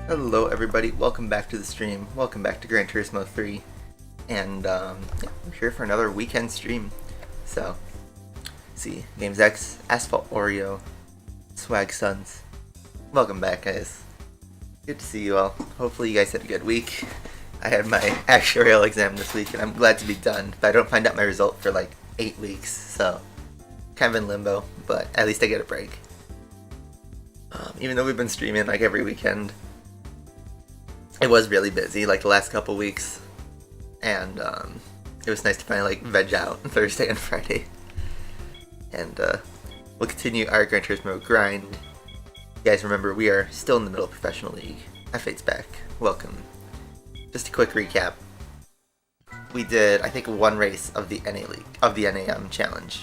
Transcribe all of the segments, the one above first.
Hello everybody, welcome back to the stream, welcome back to Gran Turismo 3, and yeah, we're here for another weekend stream. So, see, Games X, Asphalt Oreo, Swag Sons, welcome back guys. Good to see you all, hopefully you guys had a good week. I had my actuarial exam this week and I'm glad to be done, but I don't find out my result for like 8 weeks, so kind of in limbo, but at least I get a break. Even though we've been streaming like every weekend, it was really busy like the last couple weeks, and it was nice to finally like veg out Thursday and Friday. And we'll continue our Gran Turismo grind. You guys remember we are still in the middle of Professional League. F8's back. Welcome. Just a quick recap. We did, I think, one race of the NA League, of the NA challenge.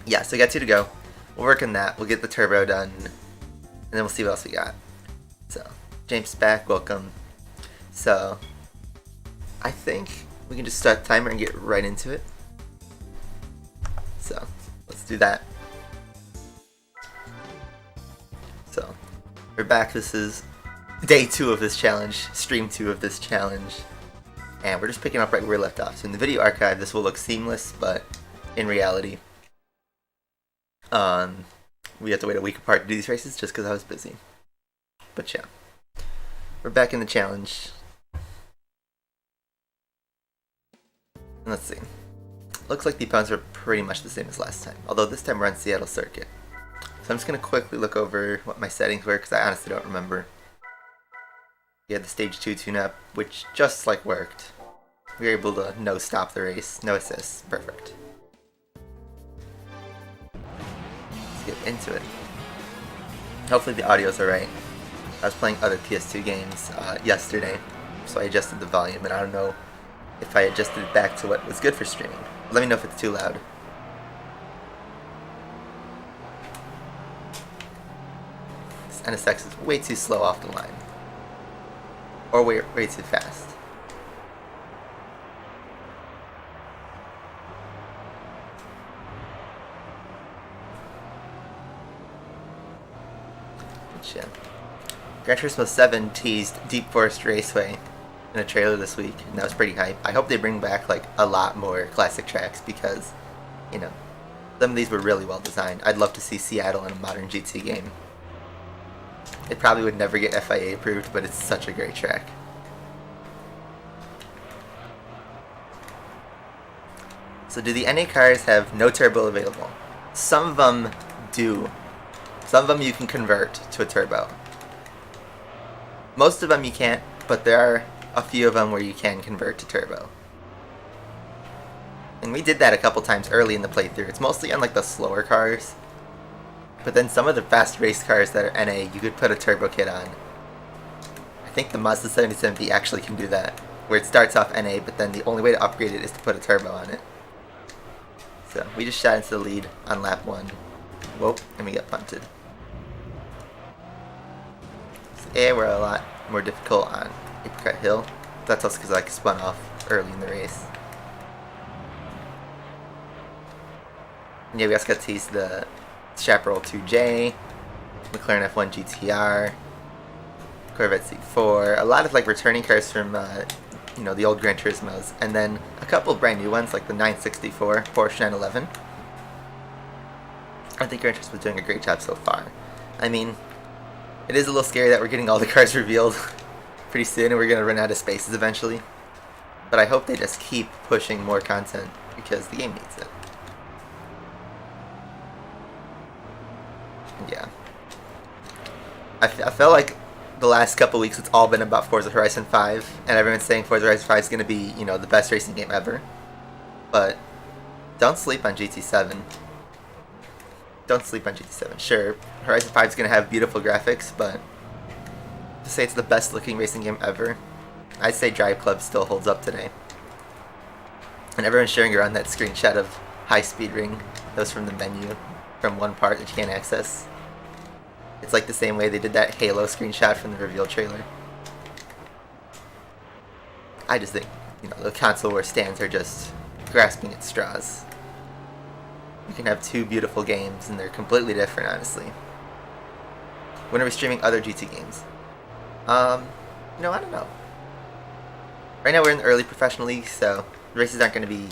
Yeah, so we got 2 to go. We'll work on that. We'll get the turbo done, and then we'll see what else we got. So, James is back. Welcome. So, I think we can just start the timer and get right into it. So, let's do that. So, we're back. This is day 2 of this challenge, stream 2 of this challenge, and we're just picking up right where we left off. So in the video archive, this will look seamless, but in reality, we have to wait a week apart to do these races just because I was busy. But yeah, we're back in the challenge. Let's see. Looks like the opponents are pretty much the same as last time, although this time we're on Seattle Circuit. So I'm just going to quickly look over what my settings were because I honestly don't remember. We had the stage 2 tune-up, which just like worked. We were able to no stop the race, no assists, perfect. Let's get into it. Hopefully the audio's alright. I was playing other PS2 games yesterday, so I adjusted the volume, and I don't know if I adjusted it back to what was good for streaming. Let me know if it's too loud. This NSX is way too slow off the line. Or way too fast. Yeah. Gran Turismo 7 teased Deep Forest Raceway in a trailer this week, and that was pretty hype. I hope they bring back like a lot more classic tracks because, you know, some of these were really well designed. I'd love to see Seattle in a modern GT game. It probably would never get FIA approved, but it's such a great track. So do the NA cars have no turbo available? Some of them do. Some of them you can convert to a turbo. Most of them you can't, but there are a few of them where you can convert to turbo. And we did that a couple times early in the playthrough. It's mostly on like the slower cars. But then some of the fast race cars that are NA, you could put a turbo kit on. I think the Mazda 77B actually can do that, where it starts off NA, but then the only way to upgrade it is to put a turbo on it. So we just shot into the lead on lap 1. Whoa, and we got punted. So we're a lot more difficult on Apricot Hill. That's also because I spun off early in the race. And yeah, we also got to use the Chaparral 2J, McLaren F1 GTR, Corvette C4, a lot of like returning cars from you know, the old Gran Turismos, and then a couple brand new ones like the 964 Porsche 911. I think Gran Turismo's doing a great job so far. I mean, it is a little scary that we're getting all the cars revealed pretty soon and we're going to run out of spaces eventually. But I hope they just keep pushing more content because the game needs it. Yeah. I felt like the last couple weeks it's all been about Forza Horizon 5, and everyone's saying Forza Horizon 5 is going to be, you know, the best racing game ever. But don't sleep on GT7. Don't sleep on GT7. Sure, Horizon 5 is going to have beautiful graphics, but to say it's the best looking racing game ever, I'd say Drive Club still holds up today. And everyone's sharing around that screenshot of High Speed Ring that was from the menu, from one part that you can't access. It's like the same way they did that Halo screenshot from the reveal trailer. I just think, you know, the console war stands are just grasping at straws. You can have 2 beautiful games and they're completely different, honestly. When are we streaming other GT games? No, I don't know. Right now we're in the early professional league, so the races aren't going to be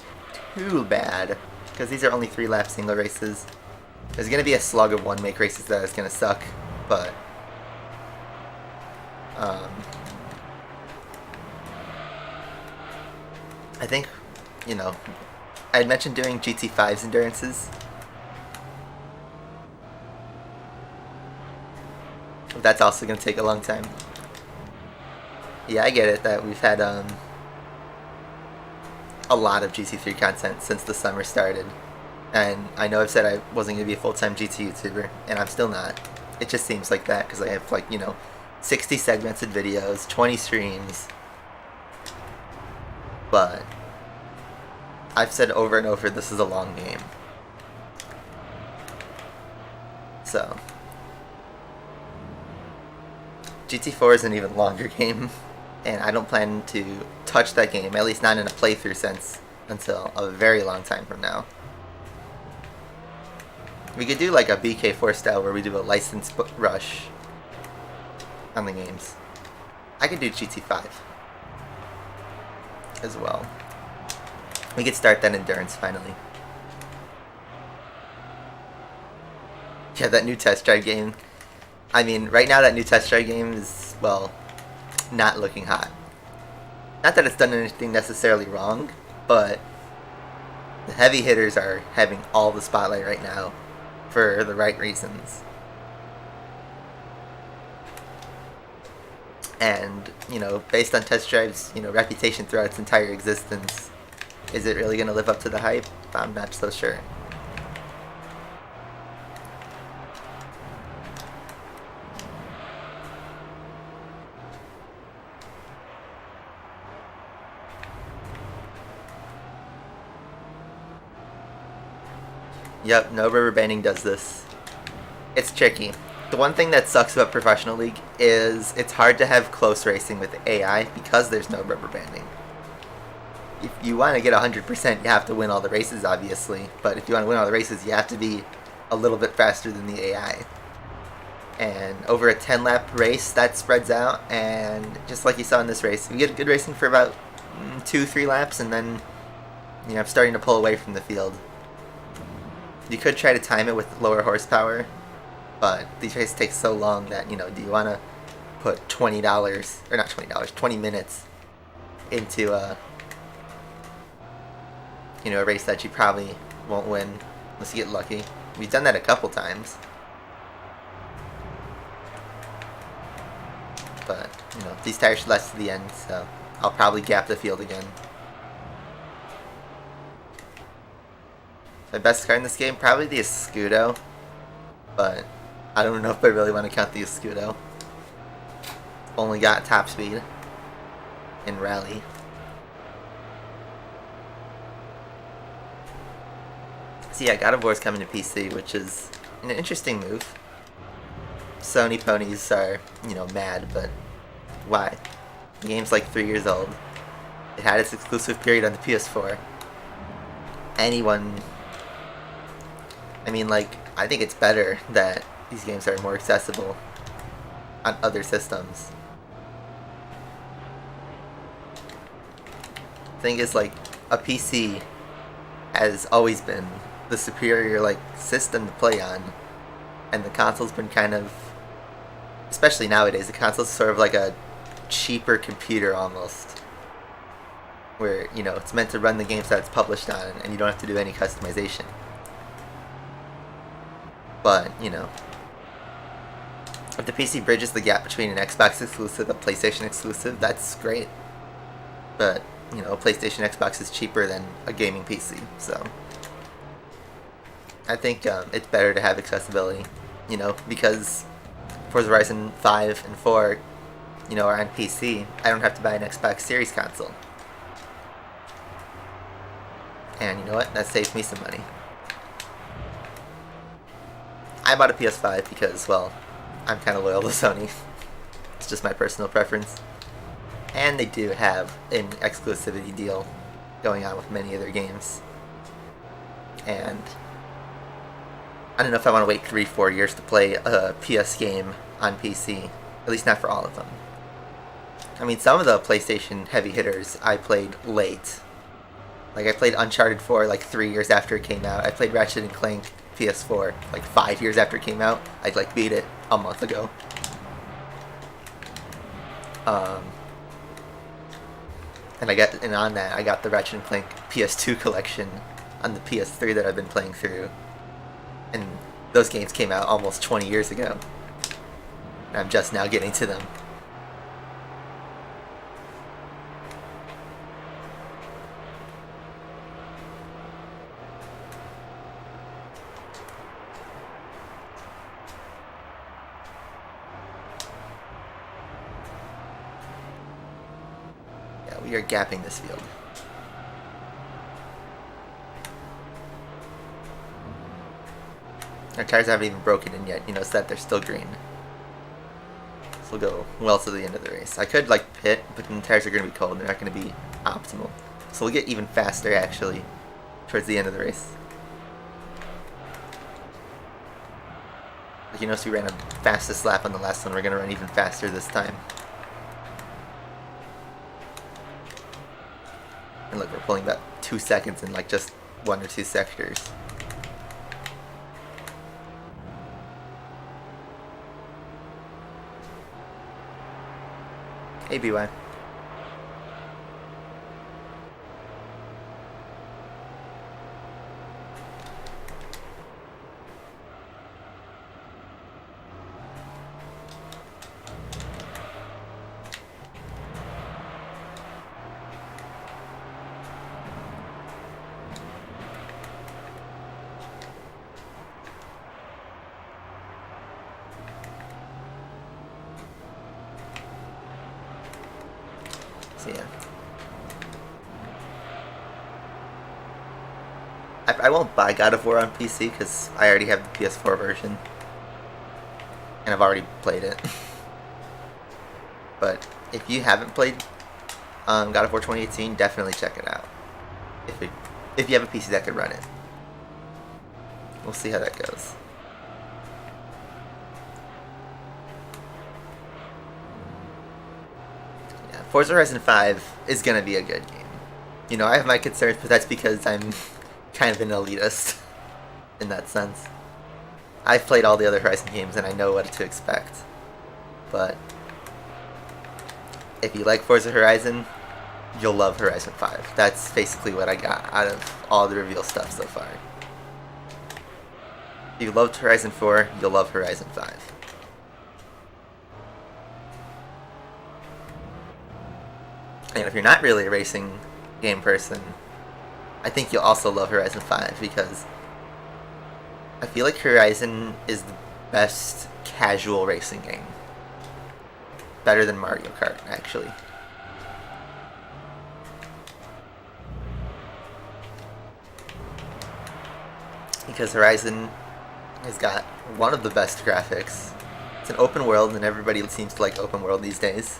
too bad, because these are only 3-lap single races. There's going to be a slug of one-make races that is going to suck, but I think, you know, I had mentioned doing GT5's endurances. That's also going to take a long time. Yeah, I get it that we've had a lot of GT3 content since the summer started. And I know I've said I wasn't going to be a full-time GT YouTuber, and I'm still not. It just seems like that because I have, like, you know, 60 segmented videos, 20 streams. But I've said over and over this is a long game. So GT4 is an even longer game, and I don't plan to touch that game, at least not in a playthrough sense, until a very long time from now. We could do like a BK4 style where we do a license rush on the games. I could do GT5 as well. We could start that endurance finally. Yeah, that new test drive game. I mean, right now that new test drive game is, well, not looking hot. Not that it's done anything necessarily wrong, but the heavy hitters are having all the spotlight right now for the right reasons. And, you know, based on test drive's, you know, reputation throughout its entire existence, is it really going to live up to the hype? I'm not so sure. Yep, no rubber banding does this. It's tricky. The one thing that sucks about Professional League is it's hard to have close racing with AI because there's no rubber banding. If you want to get 100%, you have to win all the races, obviously. But if you want to win all the races, you have to be a little bit faster than the AI. And over a 10-lap race, that spreads out. And just like you saw in this race, we get good racing for about 2-3 laps, and then, you know, I'm starting to pull away from the field. You could try to time it with lower horsepower, but these races take so long that, you know, do you want to put $20, or not $20, 20 minutes into a, you know, a race that you probably won't win unless you get lucky. We've done that a couple times. But, you know, these tires should last to the end, so I'll probably gap the field again. My best car in this game, probably the Escudo, but I don't know if I really want to count the Escudo. Only got top speed in rally. So yeah, God of War is coming to PC, which is an interesting move. Sony ponies are, you know, mad, but why? The game's like 3 years old. It had its exclusive period on the PS4. Anyone... I mean, like, I think it's better that these games are more accessible on other systems. The thing is, like, a PC has always been the superior, like, system to play on, and the console's been kind of, especially nowadays, the console's sort of like a cheaper computer almost, where, you know, it's meant to run the games that it's published on, and you don't have to do any customization. But, you know, if the PC bridges the gap between an Xbox exclusive and a PlayStation exclusive, that's great. But, you know, a PlayStation Xbox is cheaper than a gaming PC, so I think it's better to have accessibility, you know, because Forza Horizon 5 and 4, you know, are on PC. I don't have to buy an Xbox Series console. And you know what? That saves me some money. I bought a PS5 because, well, I'm kind of loyal to Sony. It's just my personal preference. And they do have an exclusivity deal going on with many of their games. And I don't know if I want to wait 3-4 years to play a PS game on PC, at least not for all of them. I mean, some of the PlayStation heavy hitters I played late. Like, I played Uncharted 4 like 3 years after it came out. I played Ratchet & Clank PS4 like 5 years after it came out. I like beat it a month ago. And on that, I got the Ratchet & Clank PS2 collection on the PS3 that I've been playing through. And those games came out almost 20 years ago. And I'm just now getting to them. We are gapping this field. Our tires haven't even broken in yet. You notice that they're still green. So we'll go well to the end of the race. I could like pit, but then the tires are going to be cold. They're not going to be optimal. So we'll get even faster actually towards the end of the race. Like, you notice we ran a fastest lap on the last one. We're going to run even faster this time. And look, we're pulling about 2 seconds in like just 1 or 2 sectors. Hey, BY. So yeah. I won't buy God of War on PC because I already have the PS4 version. And I've already played it. But if you haven't played God of War 2018, definitely check it out. If you have a PC that could run it. We'll see how that goes. Forza Horizon 5 is going to be a good game. You know, I have my concerns, but that's because I'm kind of an elitist in that sense. I've played all the other Horizon games and I know what to expect. But if you like Forza Horizon, you'll love Horizon 5. That's basically what I got out of all the reveal stuff so far. If you loved Horizon 4, you'll love Horizon 5. And if you're not really a racing game person, I think you'll also love Horizon 5 because I feel like Horizon is the best casual racing game. Better than Mario Kart, actually. Because Horizon has got one of the best graphics. It's an open world, and everybody seems to like open world these days.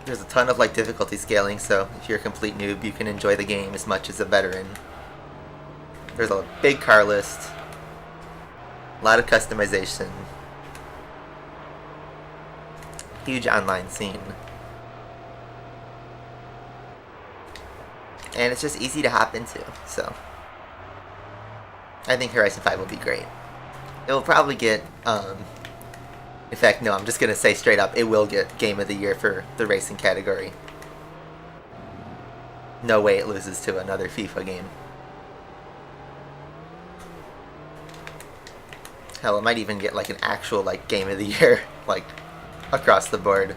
There's a ton of like difficulty scaling, so if you're a complete noob, you can enjoy the game as much as a veteran. There's a big car list, a lot of customization, huge online scene, and it's just easy to hop into, so I think Horizon 5 will be great. It will probably get, in fact, no, I'm just going to say straight up, it will get Game of the Year for the racing category. No way it loses to another FIFA game. Hell, it might even get like an actual like Game of the Year, like across the board.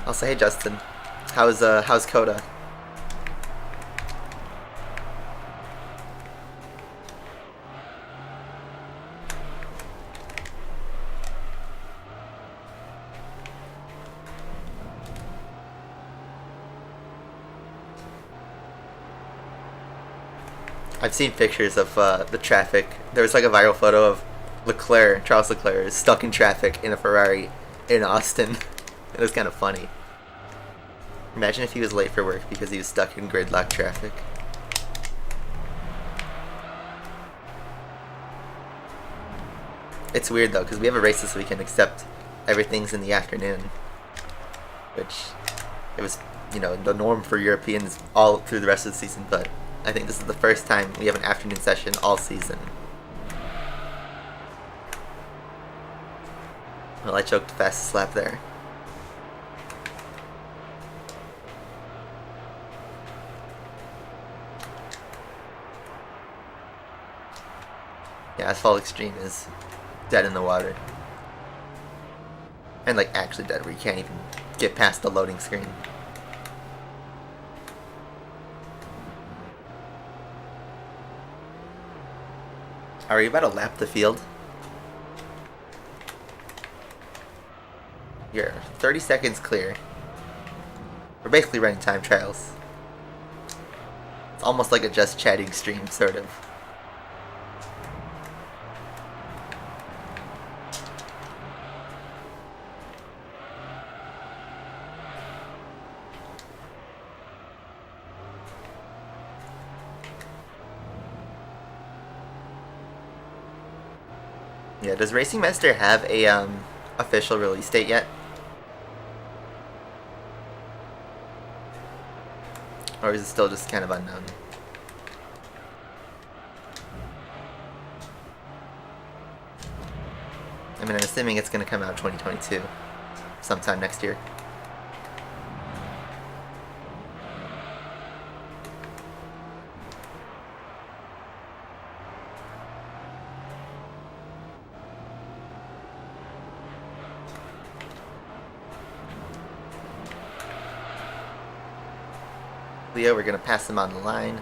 I'll say, hey Justin, how's Coda? I've seen pictures of the traffic. There was like a viral photo of Charles Leclerc, is stuck in traffic in a Ferrari in Austin. It was kind of funny. Imagine if he was late for work because he was stuck in gridlock traffic. It's weird though, because we have a race this weekend, except everything's in the afternoon. Which, it was, you know, the norm for Europeans all through the rest of the season, but I think this is the first time we have an afternoon session all season. Well, I choked the fastest lap there. Yeah, Asphalt Extreme is dead in the water. And like actually dead, where you can't even get past the loading screen. Are you about to lap the field? You're 30 seconds clear. We're basically running time trials. It's almost like a just chatting stream, sort of. Yeah, does Racing Master have a official release date yet? Or is it still just kind of unknown? I mean, I'm assuming it's going to come out 2022, sometime next year. Leo, we're going to pass him on the line.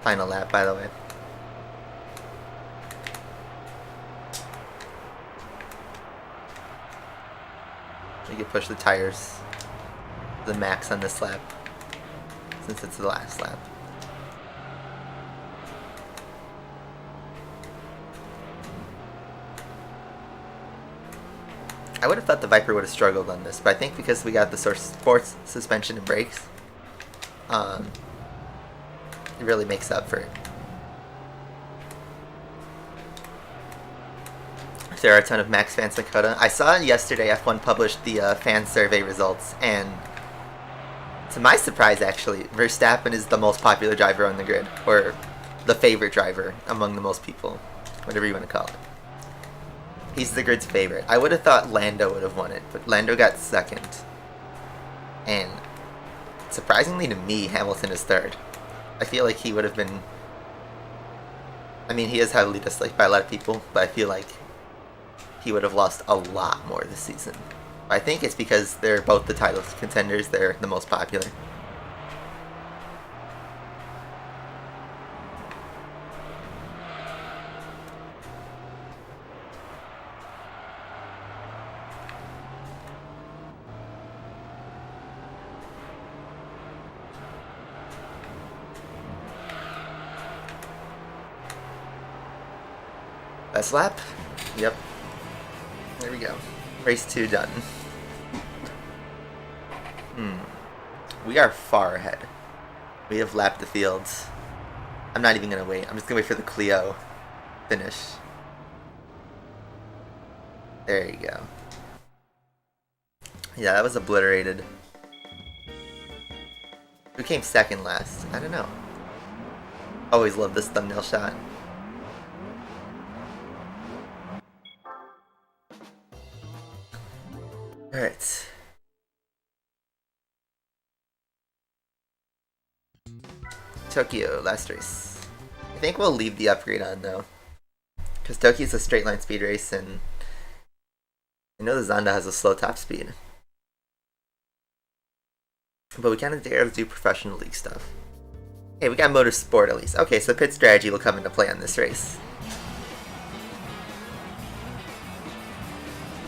Final lap, by the way. We can push the tires the max on this lap, since it's the last lap. I would have thought the Viper would have struggled on this, but I think because we got the sports suspension and brakes, it really makes up for it. There are a ton of Max fans in Dakota. I saw yesterday F1 published the fan survey results, and to my surprise, actually, Verstappen is the most popular driver on the grid, or the favorite driver among the most people, whatever you want to call it. He's the grid's favorite. I would have thought Lando would have won it, but Lando got second. And surprisingly to me, Hamilton is third. I feel like he would have been... I mean, he is heavily disliked by a lot of people, but I feel like he would have lost a lot more this season. I think it's because they're both the title contenders, they're the most popular. Best lap? Yep. There we go. Race 2 done. We are far ahead. We have lapped the fields. I'm not even going to wait. I'm just going to wait for the Clio finish. There you go. Yeah, that was obliterated. Who came second last? I don't know. Always love this thumbnail shot. Alright. Tokyo, last race. I think we'll leave the upgrade on though, because Tokyo's a straight line speed race, and I know the Zonda has a slow top speed. But we kind of dare to do professional league stuff. Hey, we got motorsport at least. Okay, so pit strategy will come into play on this race.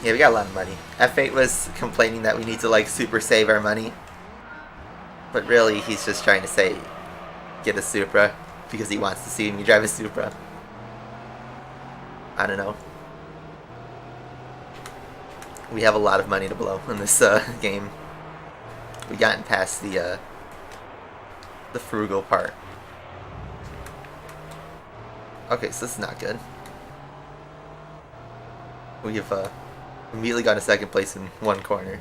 Yeah, we got a lot of money. F8 was complaining that we need to like super save our money. But really, he's just trying to say, get a Supra, because he wants to see me drive a Supra. I don't know. We have a lot of money to blow in this game. We've gotten past the frugal part. Okay, so this is not good. We have immediately got a second place in one corner.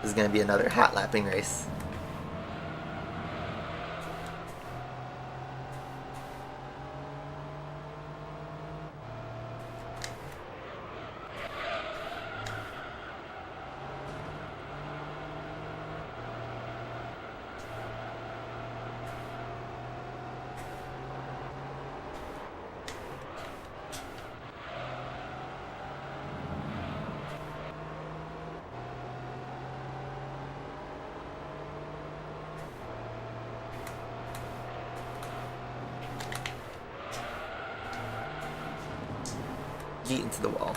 This is going to be another hot lapping race. Yeet into the wall.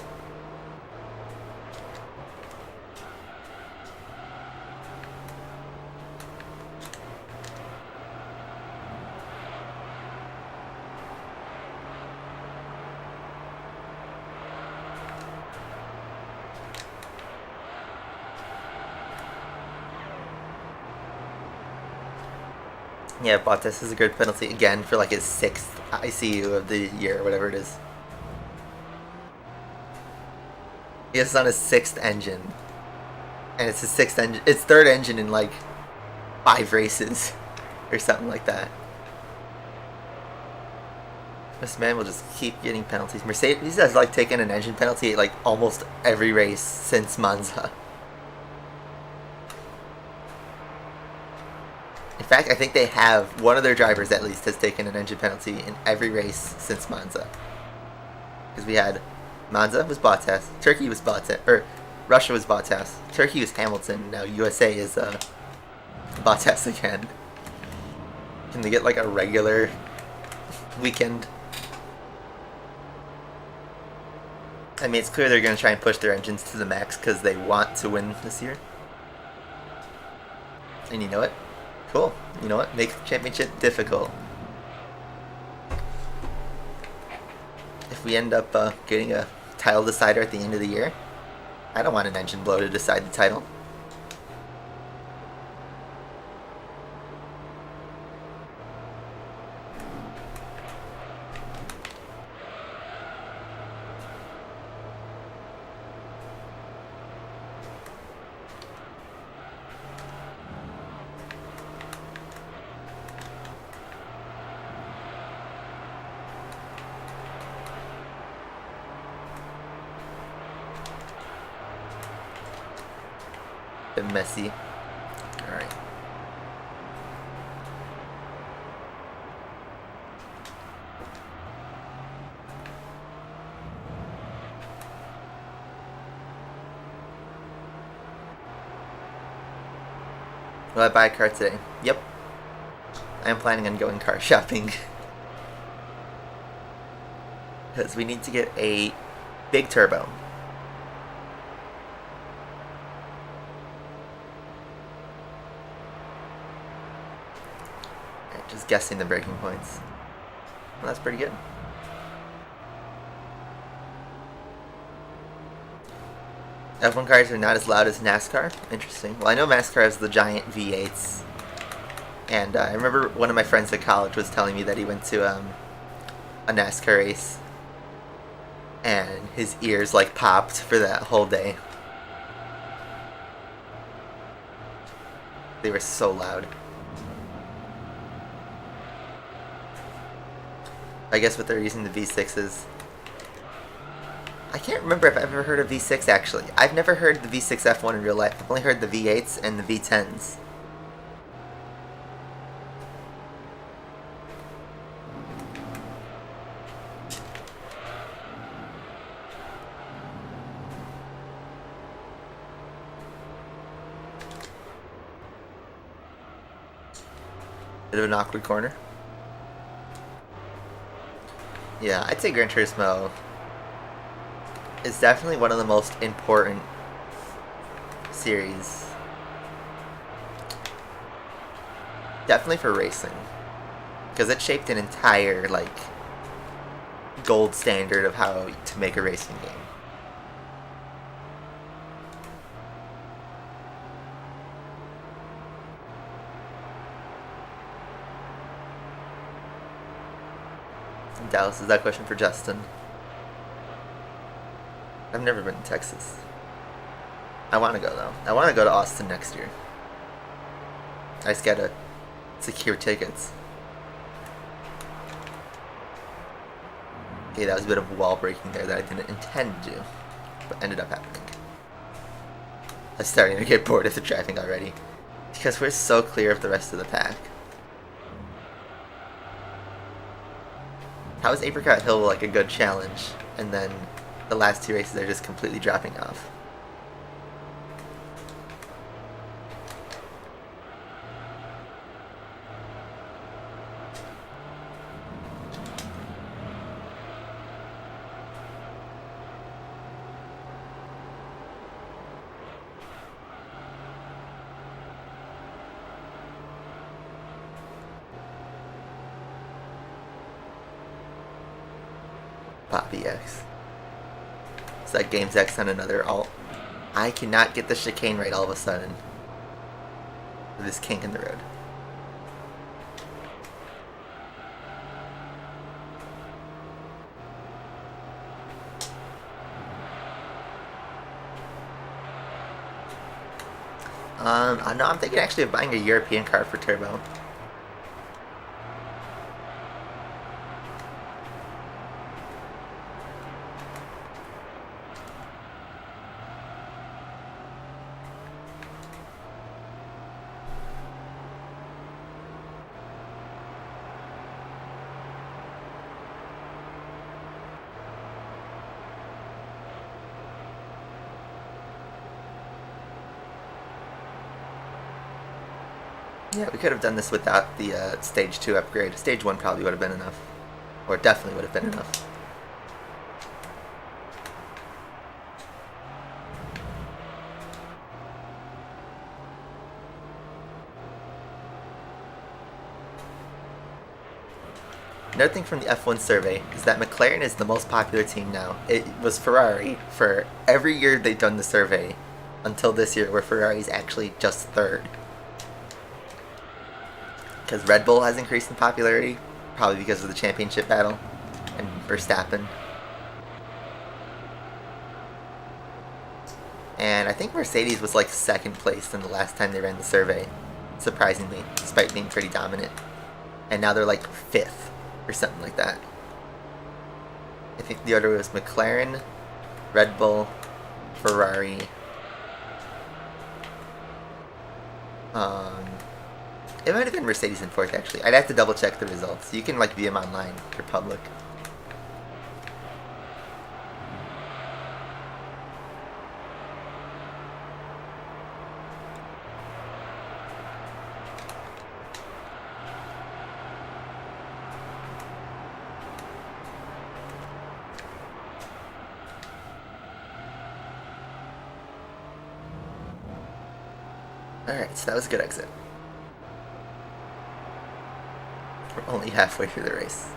Yeah, Bottas is a good penalty again for like his 6th ICU of the year, or whatever it is. He is on his 6th engine. And it's his 6th engine. It's 3rd engine in like 5 races. Or something like that. This man will just keep getting penalties. Mercedes has like taken an engine penalty at like almost every race since Monza. In fact, I think they have, one of their drivers at least has taken an engine penalty in every race since Monza. Because we had Monza was Bottas, Turkey was Bottas, or Russia was Bottas, Turkey was Hamilton, now USA is Bottas again. Can they get like a regular weekend? I mean, it's clear they're going to try and push their engines to the max because they want to win this year. And you know what? Cool. You know what? Make the championship difficult. If we end up getting a title decider at the end of the year, I don't want an engine blow to decide the title. Bit messy. Alright. Will I buy a car today? Yep. I am planning on going car shopping. Because we need to get a big turbo. Just guessing the breaking points. Well, that's pretty good. F1 cars are not as loud as NASCAR. Interesting. Well, I know NASCAR has the giant V8s. And I remember one of my friends at college was telling me that he went to a NASCAR race. And his ears like popped for that whole day. They were so loud. I guess what they're using the V6s. I can't remember if I've ever heard of V6 actually. I've never heard the V6 F1 in real life. I've only heard the V8s and the V10s. Bit of an awkward corner. Yeah, I'd say Gran Turismo is definitely one of the most important series. Definitely for racing. Because it shaped an entire, like, gold standard of how to make a racing game. Dallas, is that question for Justin? I've never been to Texas. I want to go though. I want to go to Austin next year. I just gotta secure tickets. Okay, that was a bit of wall breaking there that I didn't intend to do, but ended up happening. I'm starting to get bored of the driving already, because we're so clear of the rest of the pack. How is Apricot Hill like a good challenge, and then the last two races are just completely dropping off? Poppy X. It's like Games X on another alt. I cannot get the chicane right all of a sudden. With this kink in the road. No, I'm thinking actually of buying a European car for Turbo. Yeah, we could have done this without the Stage 2 upgrade. Stage 1 probably would have been enough. Or definitely would have been enough. Another thing from the F1 survey is that McLaren is the most popular team now. It was Ferrari for every year they've done the survey until this year, where Ferrari is actually just third. Because Red Bull has increased in popularity, probably because of the championship battle, and Verstappen. And I think Mercedes was like second place in the last time they ran the survey, surprisingly, despite being pretty dominant. And now they're like fifth, or something like that. I think the order was McLaren, Red Bull, Ferrari, it might have been Mercedes in fourth, actually. I'd have to double check the results. You can like view them online. They're public. Alright, so that was a good exit. We're only halfway through the race.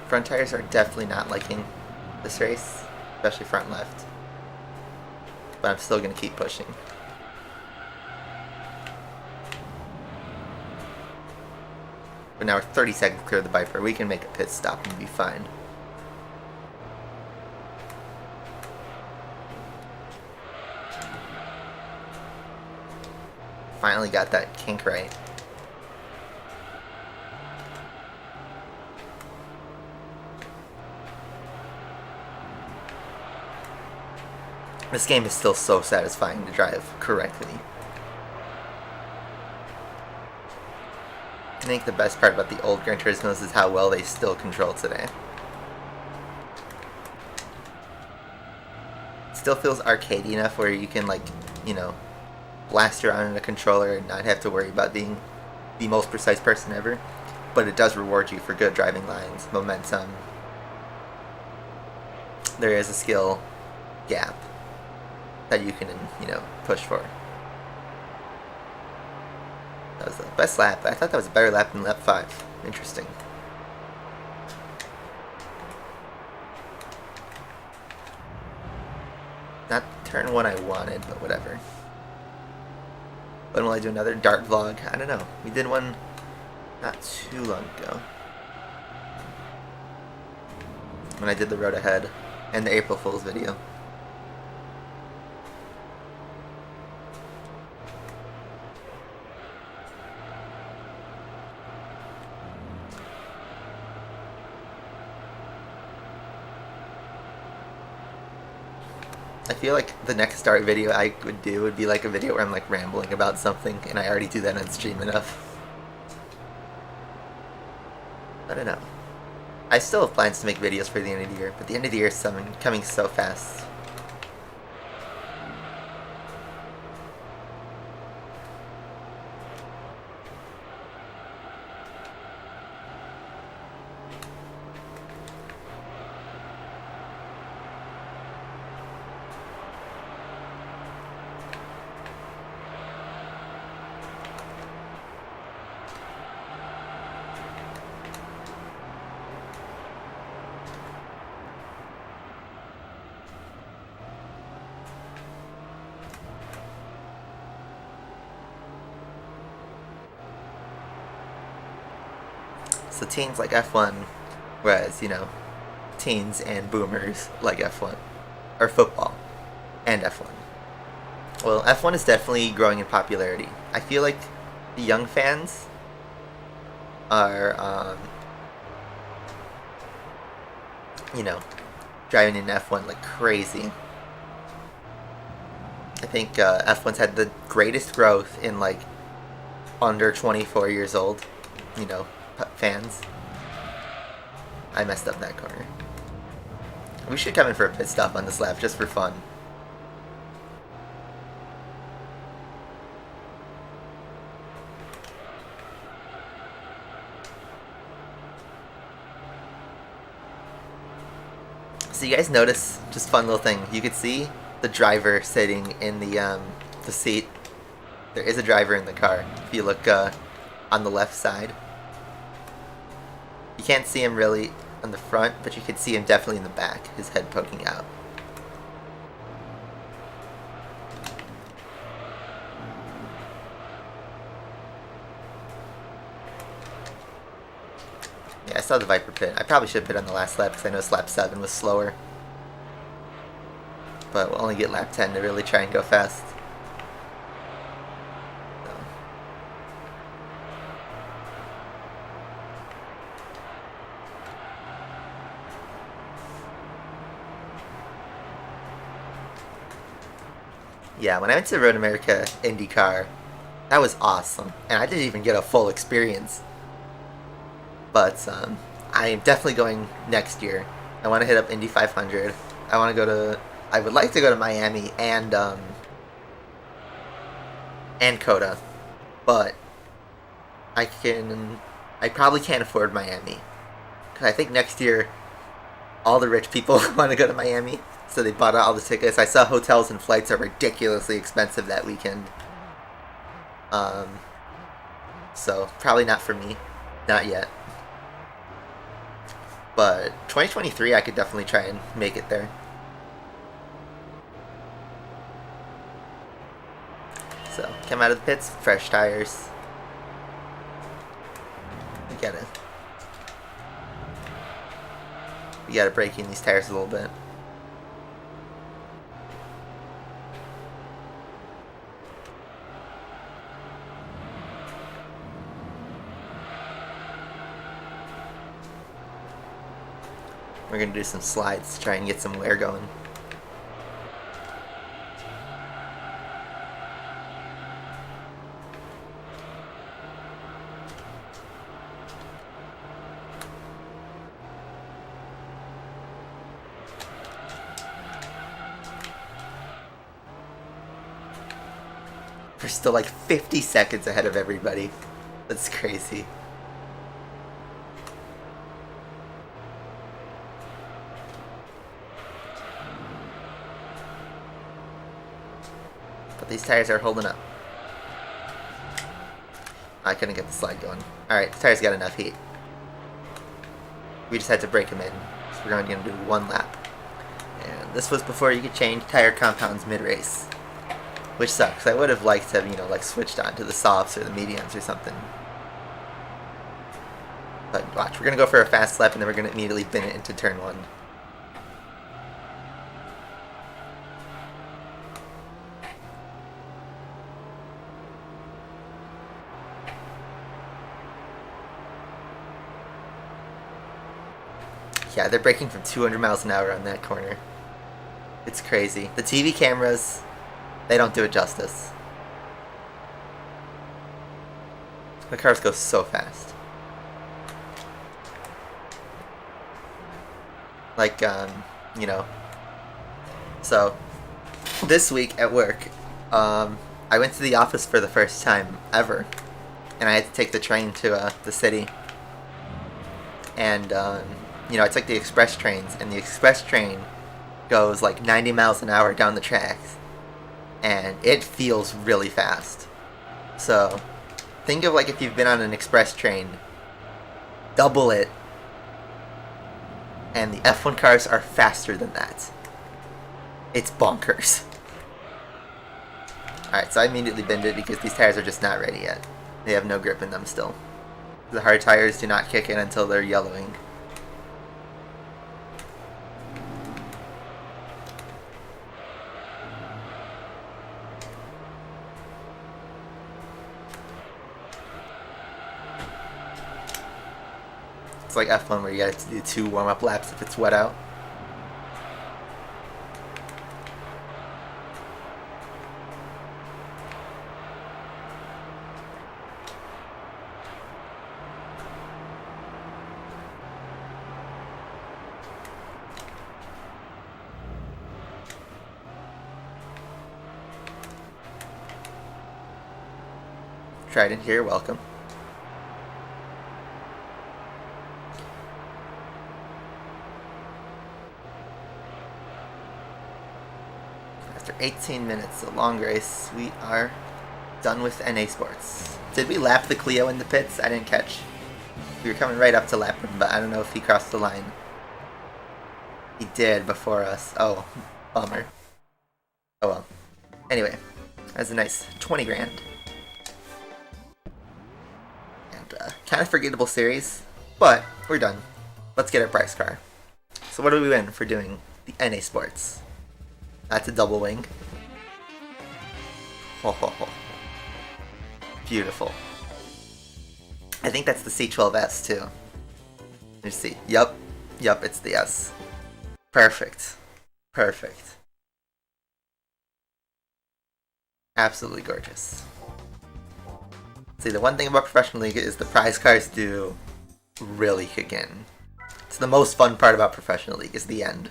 Front tires are definitely not liking this race, especially front left. But I'm still going to keep pushing. But now we're 30 seconds clear of the Viper. We can make a pit stop and be fine. Finally got that kink right. This game is still so satisfying to drive correctly. I think the best part about the old Gran Turismos is how well they still control today. still feels arcadey enough where you can, like, you know, blast around in a controller and not have to worry about being the most precise person ever. But it does reward you for good driving lines, momentum. There is a skill gap that you can, you know, push for. That was the best lap. I thought that was a better lap than lap 5. Interesting. Not turn 1 I wanted, but whatever. When will I do another dart vlog? I don't know. We did one not too long ago. When I did the road ahead and the April Fool's video. I feel like the next dart video I would do would be like a video where I'm like rambling about something, and I already do that on stream enough. I don't know. I still have plans to make videos for the end of the year, but the end of the year is coming so fast. So teens like F1, whereas, you know, teens and boomers like F1, or football, and F1. Well, F1 is definitely growing in popularity. I feel like the young fans are, you know, driving in F1 like crazy. I think F1's had the greatest growth in like under 24 years old, you know, fans. I messed up that corner. We should come in for a pit stop on this lap just for fun. So you guys notice, just fun little thing, you could see the driver sitting in the seat. There is a driver in the car if you look on the left side. You can't see him really on the front, but you can see him definitely in the back, his head poking out. Yeah, I saw the Viper pit. I probably should pit on the last lap because I know lap 7 was slower. But we'll only get lap 10 to really try and go fast. Yeah, when I went to Road America IndyCar, that was awesome, and I didn't even get a full experience. But I am definitely going next year. I want to hit up Indy 500. I want to go to. I would like to go to Miami and COTA, but I probably can't afford Miami. Cause I think next year, all the rich people want to go to Miami. So they bought out all the tickets. I saw hotels and flights are ridiculously expensive that weekend. So probably not for me. Not yet. But 2023 I could definitely try and make it there. So, come out of the pits, fresh tires. We gotta break in these tires a little bit. We're going to do some slides to try and get some wear going. We're still like 50 seconds ahead of everybody. That's crazy. But these tires are holding up. I couldn't get the slide going. Alright, the tires got enough heat. We just had to break them in. So we're only going to do one lap. And this was before you could change tire compounds mid-race. Which sucks. I would have liked to have, you know, like switched on to the softs or the mediums or something. But watch, we're going to go for a fast lap and then we're going to immediately bin it into turn 1. Yeah, they're braking from 200 miles an hour on that corner. It's crazy. The TV cameras, they don't do it justice. The cars go so fast. Like, you know. So, this week at work, I went to the office for the first time ever. And I had to take the train to the city. And, you know, I took the express trains, and the express train goes like 90 miles an hour down the tracks, and it feels really fast. So, think of like if you've been on an express train, double it, and the F1 cars are faster than that. It's bonkers. Alright, so I immediately binned it because these tires are just not ready yet. They have no grip in them still. The hard tires do not kick in until they're yellowing. It's like F1 where you gotta do 2 warm-up laps if it's wet out. Trident here, welcome. After 18 minutes, a long race, we are done with NA Sports. Did we lap the Clio in the pits? I didn't catch. We were coming right up to lap him, but I don't know if he crossed the line. He did before us. Oh, bummer. Oh well. Anyway, that's a nice 20 grand. And kind of forgettable series, but we're done. Let's get our prize car. So what do we win for doing the NA Sports? That's a double wing. Ho ho ho. Beautiful. I think that's the C12S too. Let's see. Yup. Yup, it's the S. Perfect. Perfect. Absolutely gorgeous. See, the one thing about Professional League is the prize cars do really kick in. It's the most fun part about Professional League is the end.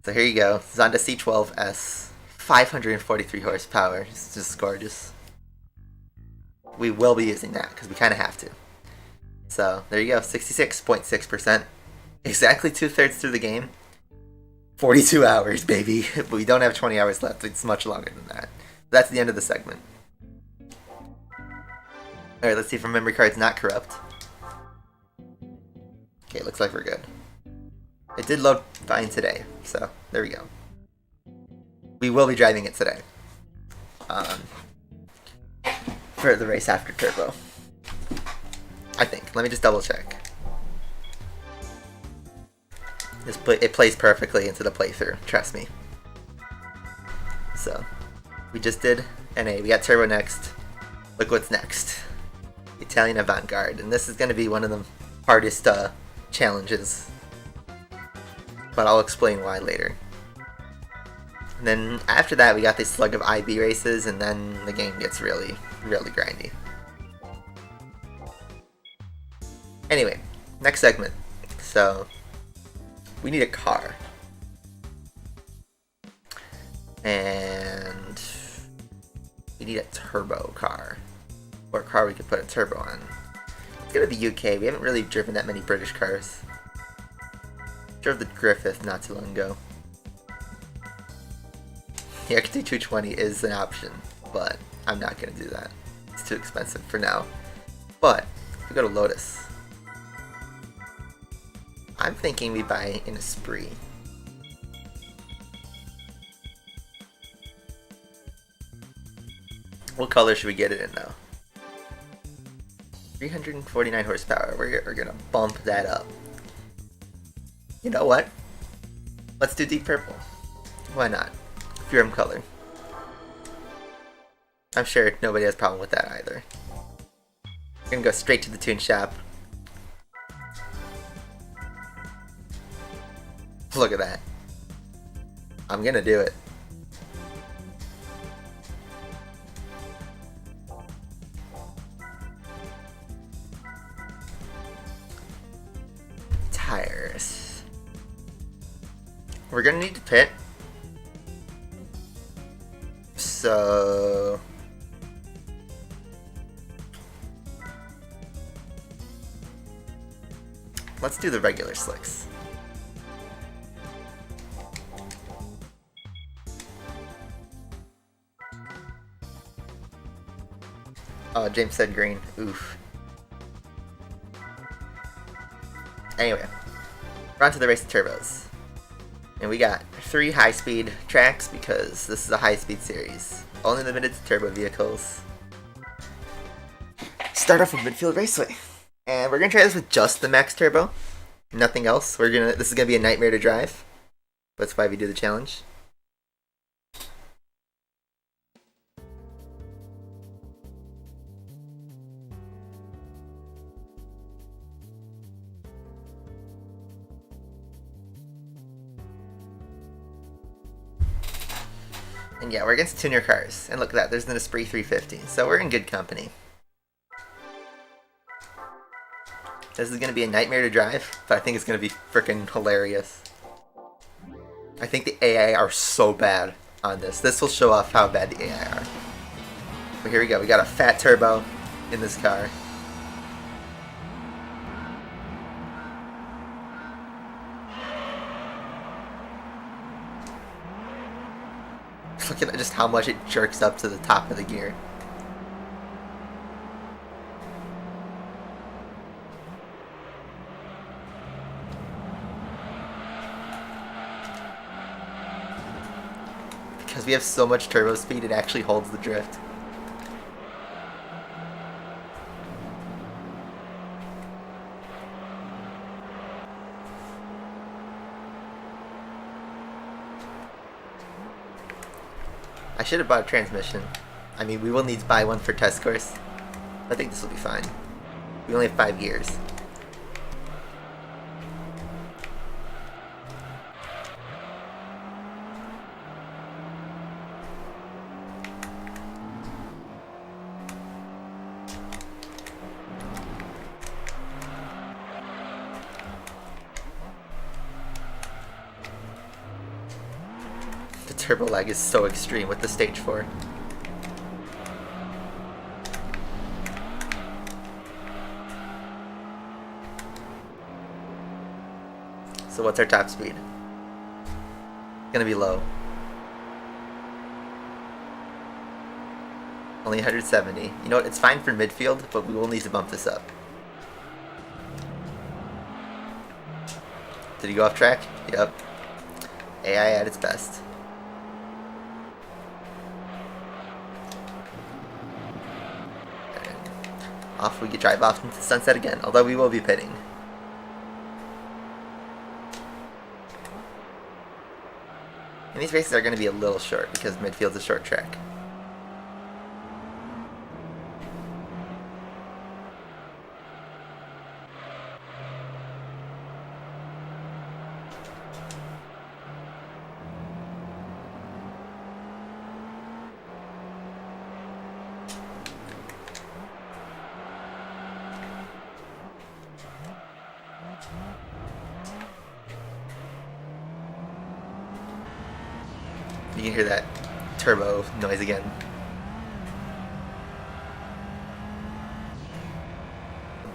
So here you go, Zonda C12S, 543 horsepower, it's just gorgeous. We will be using that, because we kind of have to. So, there you go, 66.6%, exactly 2/3 through the game. 42 hours, baby. We don't have 20 hours left, it's much longer than that. That's the end of the segment. Alright, let's see if our memory card's not corrupt. Okay, looks like we're good. It did load fine today, so there we go. We will be driving it today. For the race after Turbo. I think. Let me just double check. It plays perfectly into the playthrough, trust me. So, we just did NA, we got Turbo next. Look what's next. Italian Avant-Garde, and this is going to be one of the hardest challenges. But I'll explain why later. And then after that we got this slug of IB races, and then the game gets really, really grindy. Anyway, next segment. So, we need a car. And we need a turbo car. Or a car we could put a turbo on. Let's go to the UK. We haven't really driven that many British cars. Drove the Griffith not too long ago. The XT220 is an option, but I'm not going to do that. It's too expensive for now. But, if we go to Lotus, I'm thinking we buy an Esprit. What color should we get it in though? 349 horsepower. We're gonna bump that up. You know what? Let's do deep purple. Why not? Furum color. I'm sure nobody has a problem with that either. We're gonna go straight to the tune shop. Look at that. I'm gonna do it. Tires. We're gonna need to pit. So let's do the regular slicks. Oh, James said green. Oof. Anyway, we're on to the race of turbos. And we got 3 high-speed tracks because this is a high-speed series. Only limited to turbo vehicles. Start off with Midfield Raceway. And we're gonna try this with just the max turbo. Nothing else. This is gonna be a nightmare to drive. That's why we do the challenge. And yeah, we're against tuner cars. And look at that, there's an Esprit 350. So we're in good company. This is going to be a nightmare to drive, but I think it's going to be freaking hilarious. I think the AI are so bad on this. This will show off how bad the AI are. But here we go, we got a fat turbo in this car. Look at just how much it jerks up to the top of the gear. Because we have so much turbo speed, it actually holds the drift. I should have bought a transmission. I mean, we will need to buy one for test course. I think this will be fine. We only have 5 gears. Turbo lag is so extreme with the stage 4. So what's our top speed? Gonna be low. Only 170. You know what, it's fine for midfield, but we will need to bump this up. Did he go off track? Yep. AI at its best. Off we could drive off into the sunset again, although we will be pitting. And these races are going to be a little short because midfield's a short track. You can hear that turbo noise again.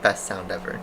best sound ever.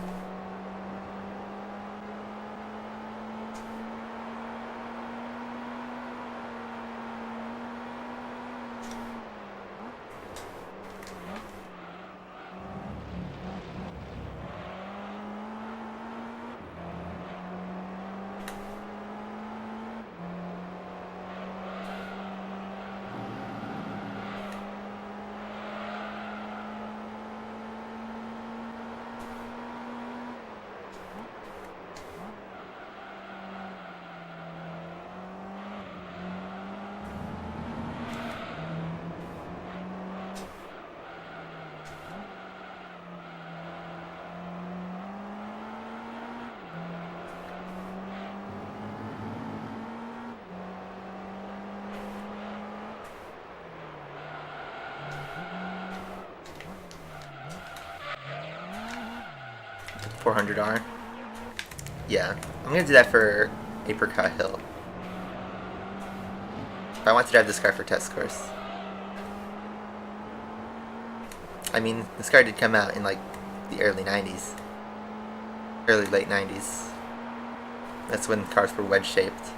$400R. Yeah, I'm gonna do that for Apricot Hill. I want to drive this car for test course. I mean, this car did come out in like the early 90s. Early late 90s. That's when cars were wedge shaped.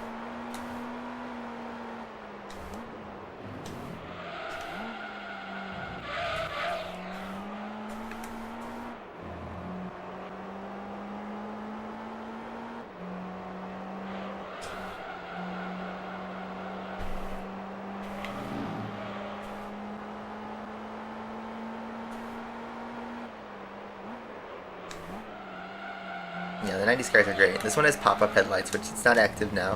Yeah, the 90s cars are great. This one has pop-up headlights, which it's not active now.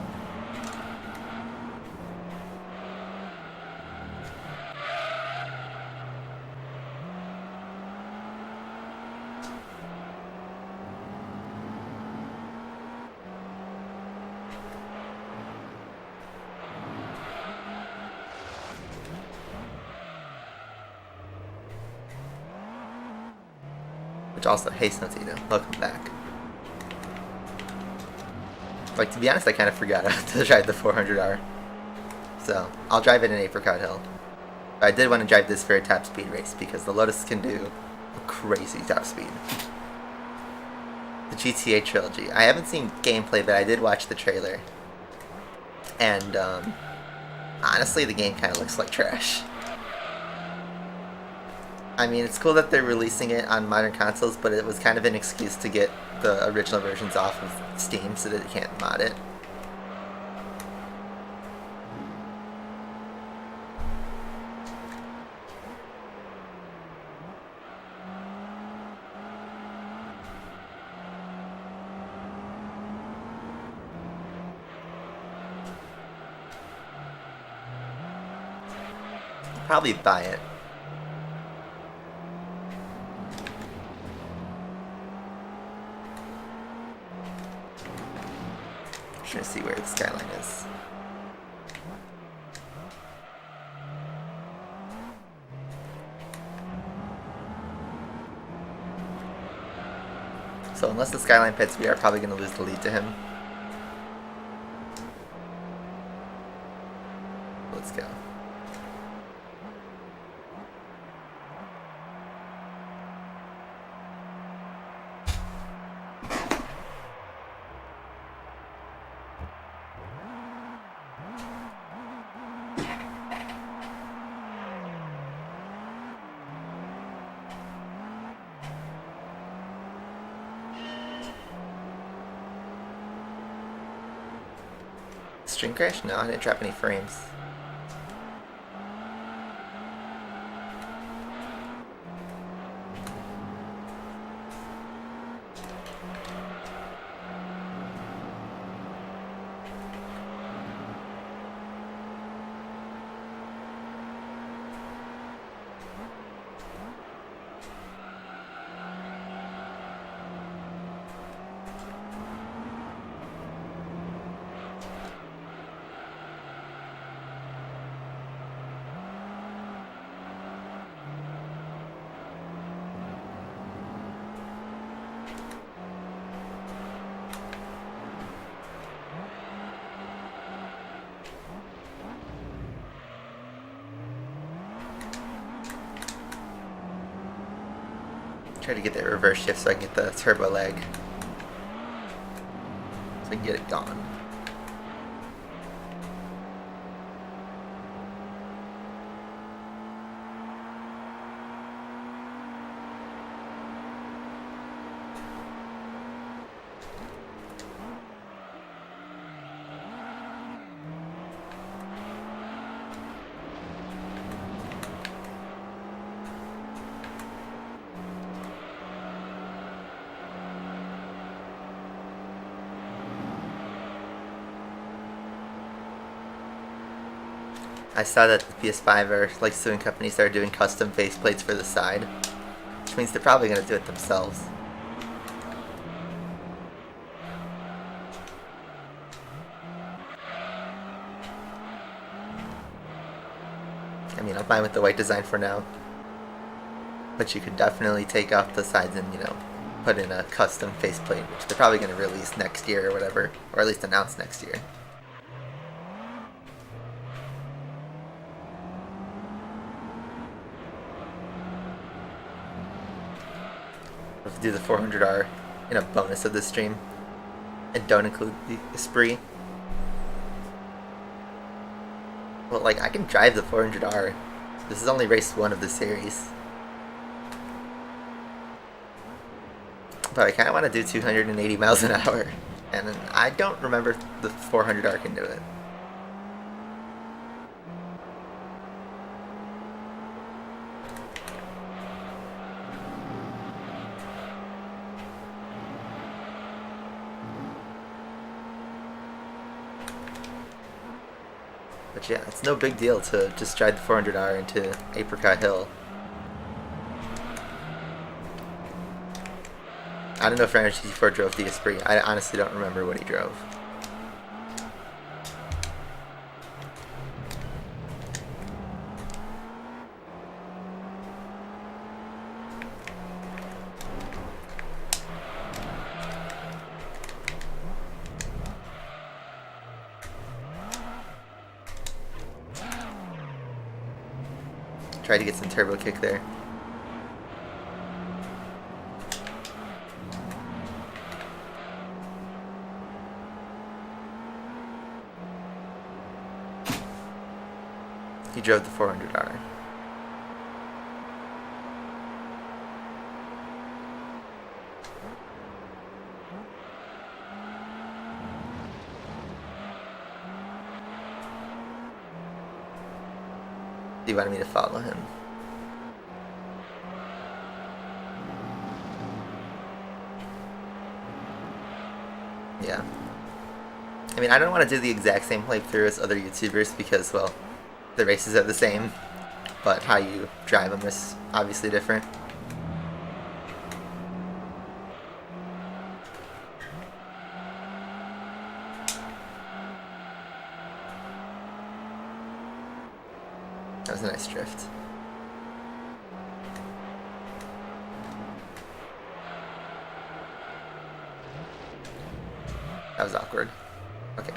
Which also, hey SnakeEater, welcome back. Like, to be honest, I kind of forgot to drive the 400R. So, I'll drive it in Apricot Hill. But I did want to drive this for a top speed race, because the Lotus can do a crazy top speed. The GTA trilogy. I haven't seen gameplay, but I did watch the trailer. And, honestly, the game kind of looks like trash. I mean, it's cool that they're releasing it on modern consoles, but it was kind of an excuse to get the original versions off of Steam so that you can't mod it. I'll probably buy it. Trying to see where the skyline is. So unless the skyline pits, we are probably going to lose the lead to him. Let's go. String crash? No, I didn't drop any frames. Try to get that reverse shift so I can get the turbo lag. So I can get it gone. I saw that the PS5 or like soon companies started doing custom faceplates for the side, which means they're probably going to do it themselves. I mean, I'm fine with the white design for now, but you could definitely take off the sides and, you know, put in a custom faceplate, which they're probably going to release next year or whatever, or at least announce next year. Let's do the 400R in a bonus of this stream, and don't include the Esprit. Well, like, I can drive the 400R. This is only race 1 of the series. But I kind of want to do 280 miles an hour, and I don't remember the 400R can do it. But yeah, it's no big deal to just drive the 400R into Apricot Hill. I don't know if Energy 4 drove the Esprit. I honestly don't remember what he drove. Try to get some turbo kick there. He drove the 400R. He wanted me to follow him. Yeah. I mean, I don't want to do the exact same playthrough as other YouTubers because, well, the races are the same, but how you drive them is obviously different. That was a nice drift. That was awkward. Okay.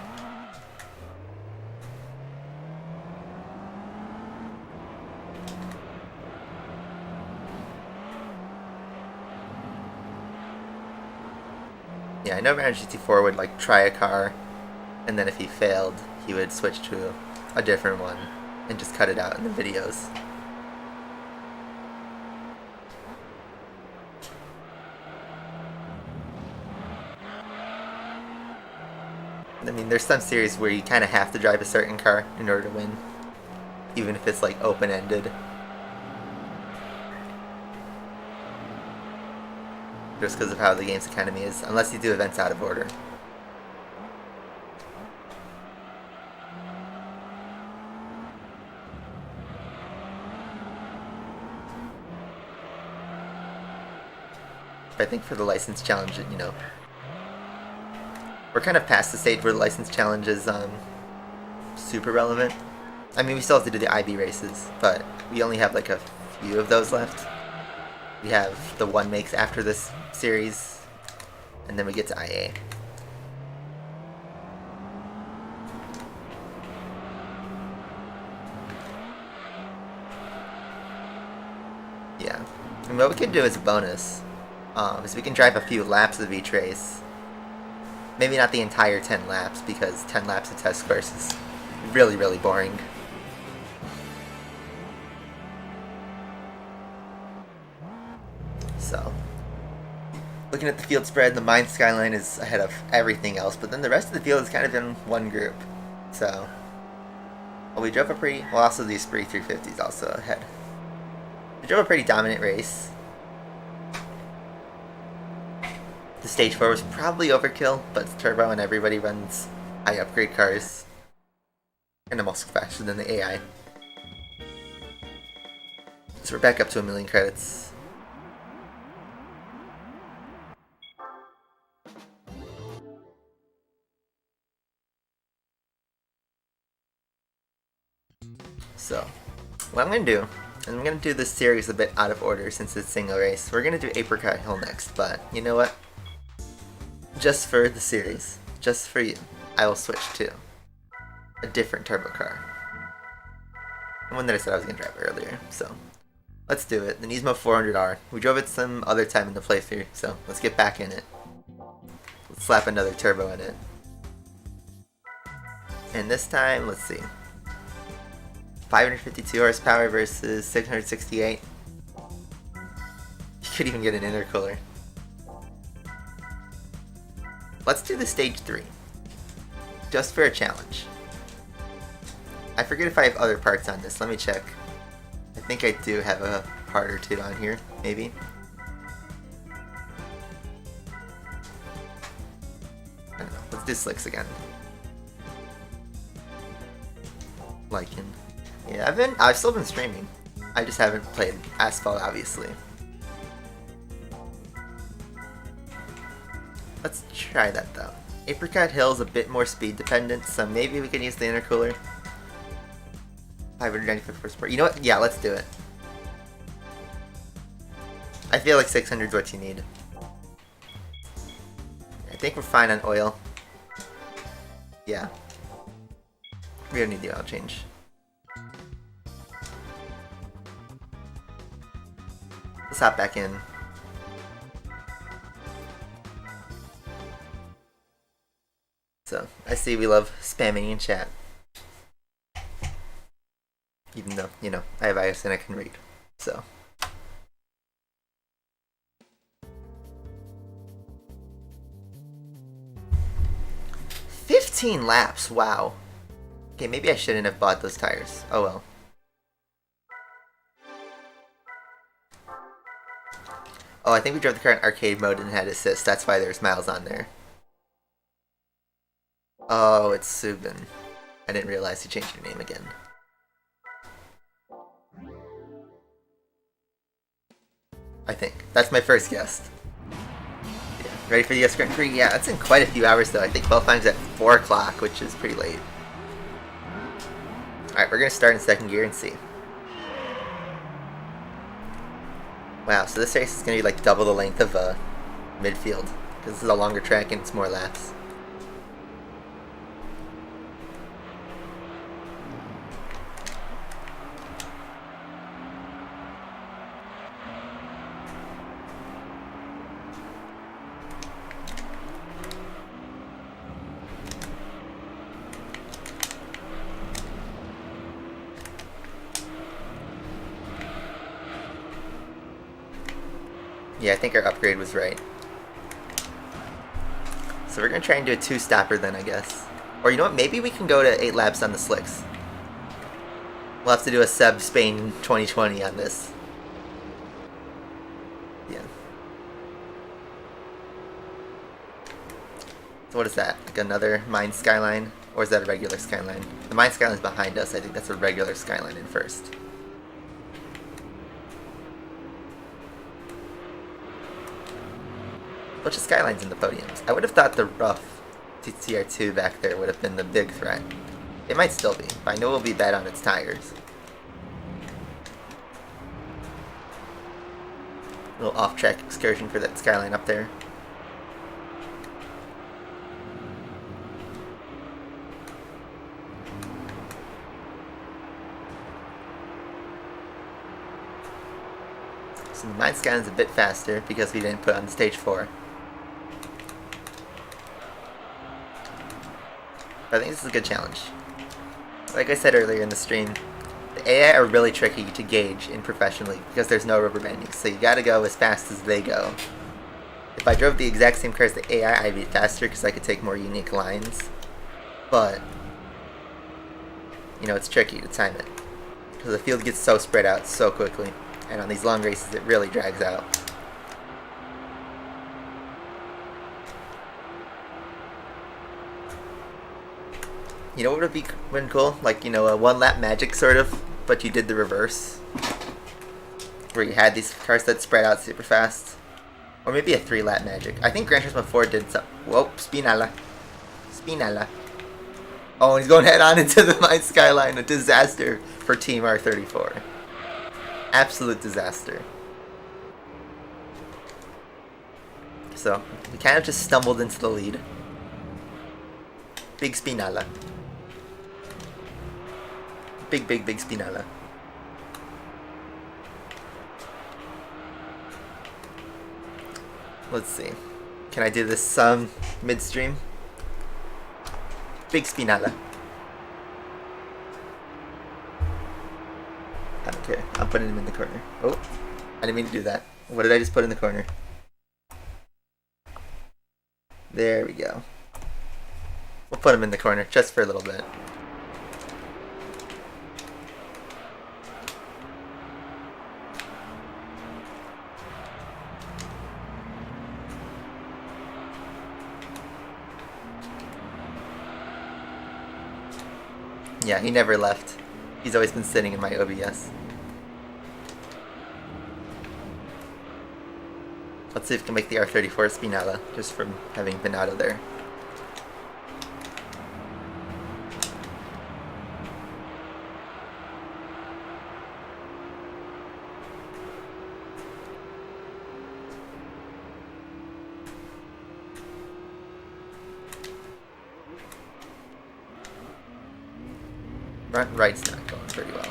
Yeah, I know Manager 64 would like try a car, and then if he failed, he would switch to a different one and just cut it out in the videos. I mean, there's some series where you kind of have to drive a certain car in order to win, even if it's like open-ended. Just because of how the game's economy is, unless you do events out of order. But I think for the license challenge, you know, we're kind of past the stage where the license challenge is super relevant. I mean, we still have to do the IB races, but we only have like a few of those left. We have the one makes after this series, and then we get to IA. Yeah. And what we could do as a bonus is we can drive a few laps of each race. Maybe not the entire 10 laps, because 10 laps of test course is really, really boring. So, looking at the field spread, the mine skyline is ahead of everything else, but then the rest of the field is kind of in one group. So, well, we drove a pretty, well, also the Spree 350 is also ahead. We drove a pretty dominant race. The stage 4 was probably overkill, but it's turbo and everybody runs high upgrade cars. And I'm also faster than the AI. So we're back up to 1 million credits. So, what I'm going to do, and I'm going to do this series a bit out of order since it's single race. We're going to do Apricot Hill next, but you know what? Just for the series, just for you, I will switch to a different turbo car. The one that I said I was going to drive earlier, so let's do it. The Nismo 400R. We drove it some other time in the playthrough, so let's get back in it. Let's slap another turbo in it. And this time, let's see. 552 horsepower versus 668. You could even get an intercooler. Let's do the stage 3. Just for a challenge. I forget if I have other parts on this. Let me check. I think I do have a part or two on here, maybe. I don't know. Let's do slicks again. Liken. Yeah, I've still been streaming. I just haven't played Asphalt, obviously. Let's try that though. Apricot Hill is a bit more speed dependent, so maybe we can use the intercooler. 595 horsepower. You know what? Yeah, let's do it. I feel like 600 is what you need. I think we're fine on oil. Yeah. We don't need the oil change. Let's hop back in. So, I see we love spamming in chat. Even though, you know, I have eyes and I can read. So. "15 laps, wow. Okay, maybe I shouldn't have bought those tires. Oh well. Oh, I think we drove the car in arcade mode and had assist. That's why there's miles on there. Oh, it's Subin. I didn't realize you changed your name again. I think. That's my first guess. Yeah. Ready for the US Grand Prix? Yeah, that's in quite a few hours though. I think qualifying's at 4 o'clock, which is pretty late. Alright, we're going to start in second gear and see. Wow, so this race is going to be like double the length of midfield. Because this is a longer track and it's more laps. Yeah, I think our upgrade was right. So we're going to try and do a 2-stopper then, I guess. Or you know what, maybe we can go to 8 laps on the slicks. We'll have to do a Seb Spain 2020 on this. Yeah. So what is that? Like another mine skyline? Or is that a regular skyline? The mine skyline's behind us. I think that's a regular skyline in first. Bunch of skylines in the podiums. I would have thought the rough TCR2 back there would have been the big threat. It might still be, but I know it will be bad on its tires. A little off-track excursion for that skyline up there. So the mine scan is a bit faster because we didn't put on stage 4. But I think this is a good challenge. Like I said earlier in the stream, the AI are really tricky to gauge in professionally because there's no rubber banding, so you gotta go as fast as they go. If I drove the exact same car as the AI, I'd be faster because I could take more unique lines. But, you know, it's tricky to time it because the field gets so spread out so quickly, and on these long races it really drags out. You know what would have been cool? Like, you know, a one-lap magic sort of, but you did the reverse. Where you had these cars that spread out super fast. Or maybe a 3-lap magic. I think Gran Turismo 4 did some... Whoa, Spinala. Spinala. Oh, and he's going head on into the mine skyline. A disaster for Team R34. Absolute disaster. So, we kind of just stumbled into the lead. Big Spinala. Big Spinala. Let's see. Can I do this midstream? Big Spinala. I don't care. I'm putting him in the corner. Oh, I didn't mean to do that. What did I just put in the corner? There we go. We'll put him in the corner just for a little bit. Yeah, he never left. He's always been sitting in my OBS. Let's see if we can make the R34 Spinala, just from having been out of there. Front right's not going pretty well.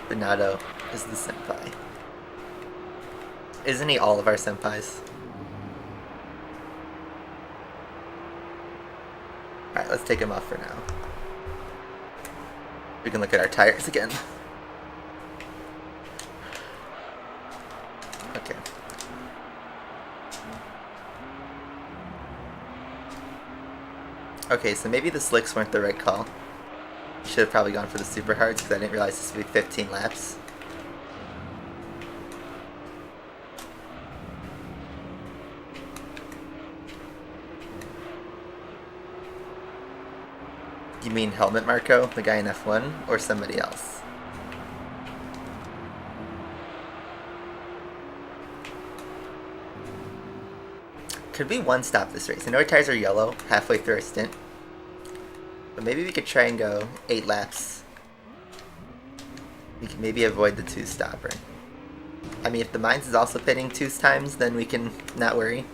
Bernardo is the senpai. Isn't he all of our senpais? Alright, let's take him off for now. We can look at our tires again. Okay. Okay, so maybe the slicks weren't the right call. Should have probably gone for the super hards because I didn't realize this would be 15 laps. You mean Helmet Marco, the guy in F1, or somebody else? Could we one-stop this race? I know our tires are yellow halfway through our stint. But maybe we could try and go 8 laps. We can maybe avoid the 2-stopper. I mean, if the Mines is also pitting 2 times, then we can not worry.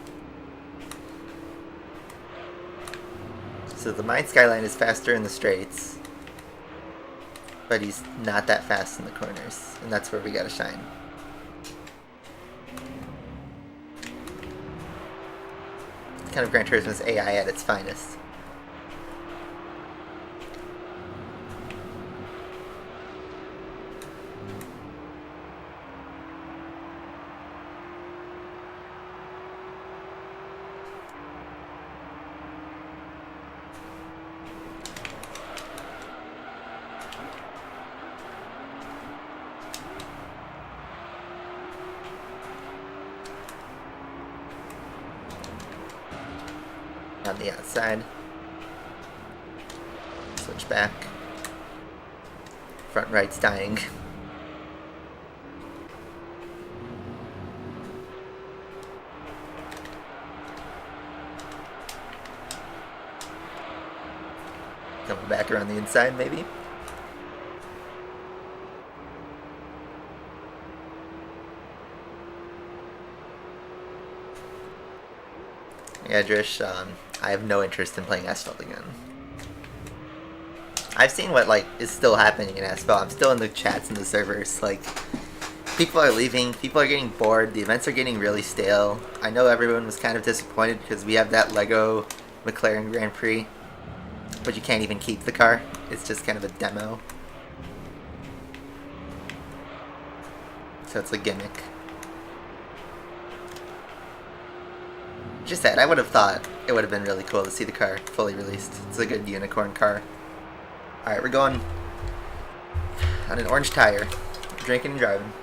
So the Mine Skyline is faster in the straights. But he's not that fast in the corners. And that's where we gotta shine. It's kind of Gran Turismo's AI at its finest. On the outside. Switch back. Front right's dying. Coming back around the inside, maybe. Yeah, Drish, I have no interest in playing Asphalt again. I've seen what, like, is still happening in Asphalt. I'm still in the chats and the servers. Like, people are leaving, people are getting bored, the events are getting really stale. I know everyone was kind of disappointed because we have that Lego McLaren Grand Prix, but you can't even keep the car. It's just kind of a demo. So it's a gimmick. Just that, I would have thought it would have been really cool to see the car fully released. It's a good unicorn car. Alright, we're going on an orange tire. Drinking and driving.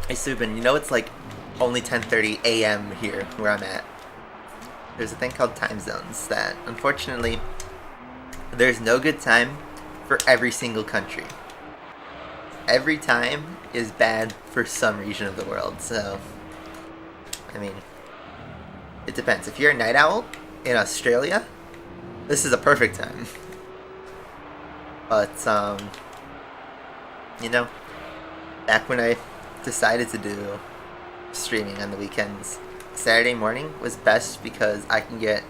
Hey Subin, you know it's like only 10:30 a.m. here where I'm at. There's a thing called time zones that, unfortunately, there's no good time for every single country. Every time is bad for some region of the world, so, I mean, it depends. If you're a night owl in Australia, this is a perfect time. But, you know, back when I decided to do streaming on the weekends, Saturday morning was best because I can get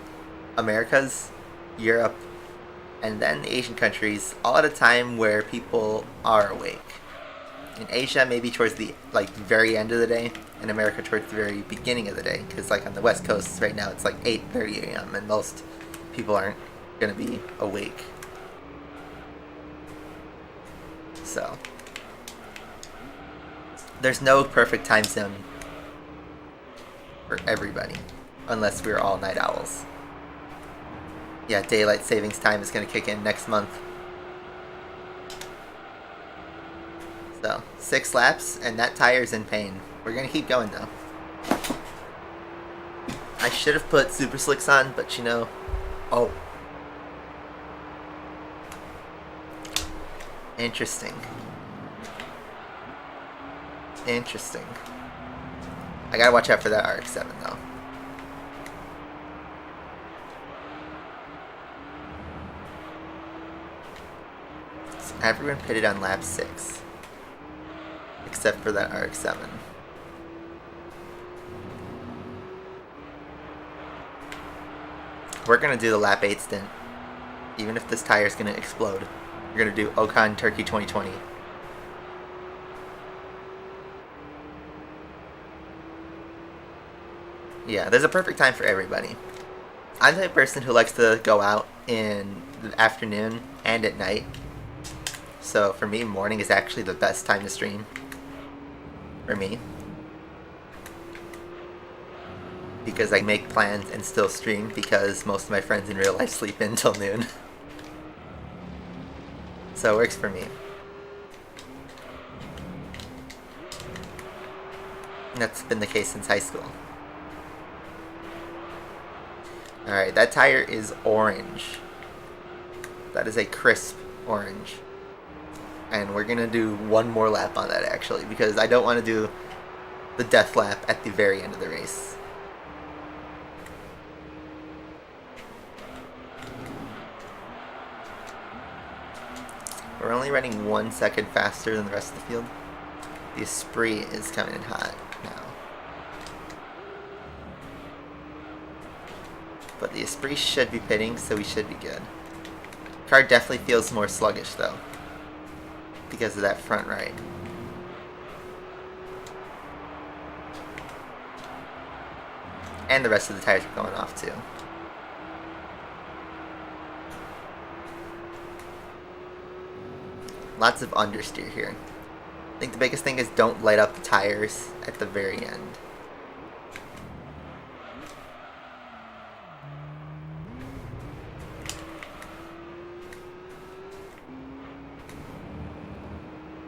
Americas, Europe, and then the Asian countries all at a time where people are awake. In Asia, maybe towards the very end of the day, and America towards the very beginning of the day, because like on the West Coast right now it's like 8:30 a.m. and most people aren't gonna be awake. So there's no perfect time zone for everybody, unless we're all night owls. Yeah, daylight savings time is gonna kick in next month. So, 6 laps, and that tire's in pain. We're gonna keep going though. I should have put Super Slicks on, but you know... Oh. Interesting. Interesting. I gotta watch out for that RX-7 though. So everyone pitted on lap 6. Except for that RX-7. We're gonna do the lap 8 stint. Even if this tire's gonna explode. We're gonna do Ocon Turkey 2020. Yeah, there's a perfect time for everybody. I'm the type of person who likes to go out in the afternoon and at night. So for me, morning is actually the best time to stream. For me. Because I make plans and still stream because most of my friends in real life sleep in until noon. So it works for me. And that's been the case since high school. Alright, that tire is orange. That is a crisp orange. And we're gonna do one more lap on that actually, because I don't want to do the death lap at the very end of the race. We're only running 1 second faster than the rest of the field. The Esprit is coming in hot now. But the Esprit should be pitting, so we should be good. Car definitely feels more sluggish though, because of that front right. And the rest of the tires are going off too. Lots of understeer here. I think the biggest thing is don't light up the tires at the very end.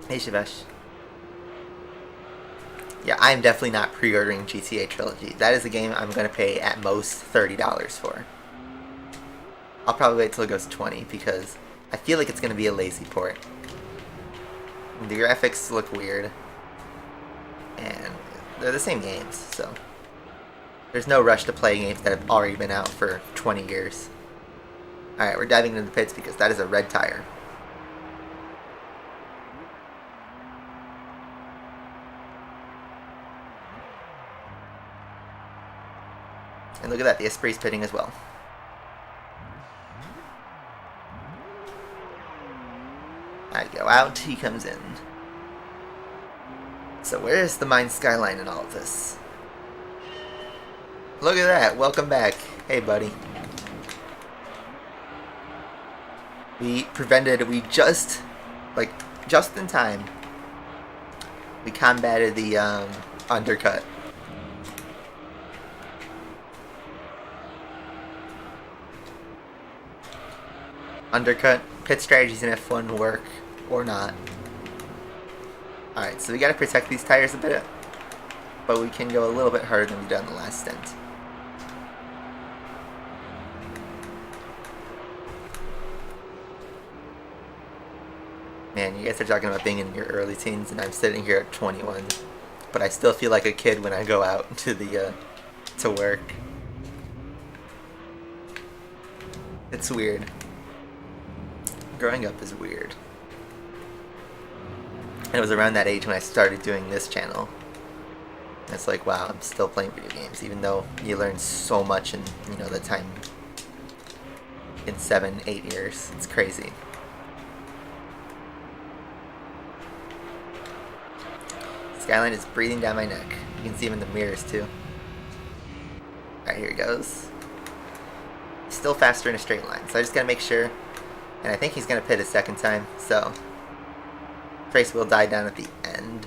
Hey Shivesh. Yeah, I'm definitely not pre-ordering GTA Trilogy. That is a game I'm going to pay at most $30 for. I'll probably wait till it goes 20 because I feel like it's going to be a lazy port. The graphics look weird. And they're the same games, so. There's no rush to play games that have already been out for 20 years. Alright, we're diving into the pits because that is a red tire. And look at that, the Esprit's pitting as well. I go out, he comes in. So where's the mine skyline in all of this? Look at that, welcome back. Hey buddy. We just in time, we combated the undercut. Undercut, pit strategies in F1 work or not. Alright, so we gotta protect these tires a bit, but we can go a little bit harder than we did on the last stint. Man, you guys are talking about being in your early teens, and I'm sitting here at 21, but I still feel like a kid when I go out to the to work. It's weird. Growing up is weird. And it was around that age when I started doing this channel. And it's like, wow, I'm still playing video games, even though you learn so much in, you know, the time in 7-8 years. It's crazy. Skyline is breathing down my neck. You can see him in the mirrors too. Alright, here he goes. Still faster in a straight line, so I just gotta make sure. And I think he's gonna pit a second time, so race will die down at the end.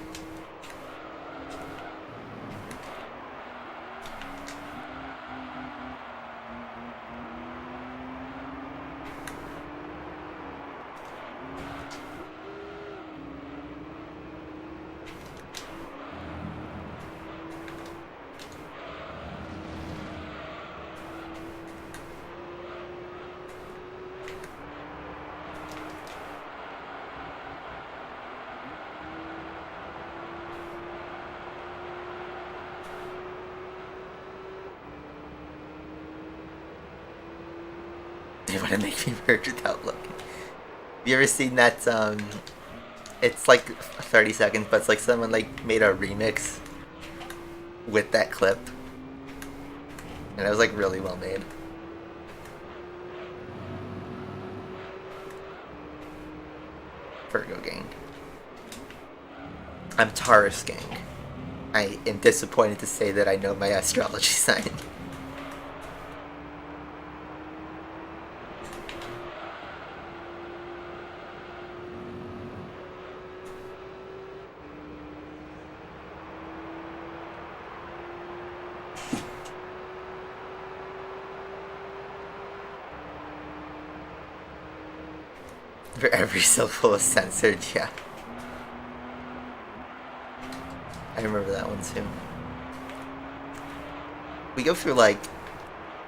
They want to make me merge without looking. Have you ever seen that, it's like 30 seconds, but it's like someone like made a remix with that clip. And it was like really well made. Virgo gang. I'm Taurus gang. I am disappointed to say that I know my astrology sign. For every syllable is censored, yeah. I remember that one too. We go through like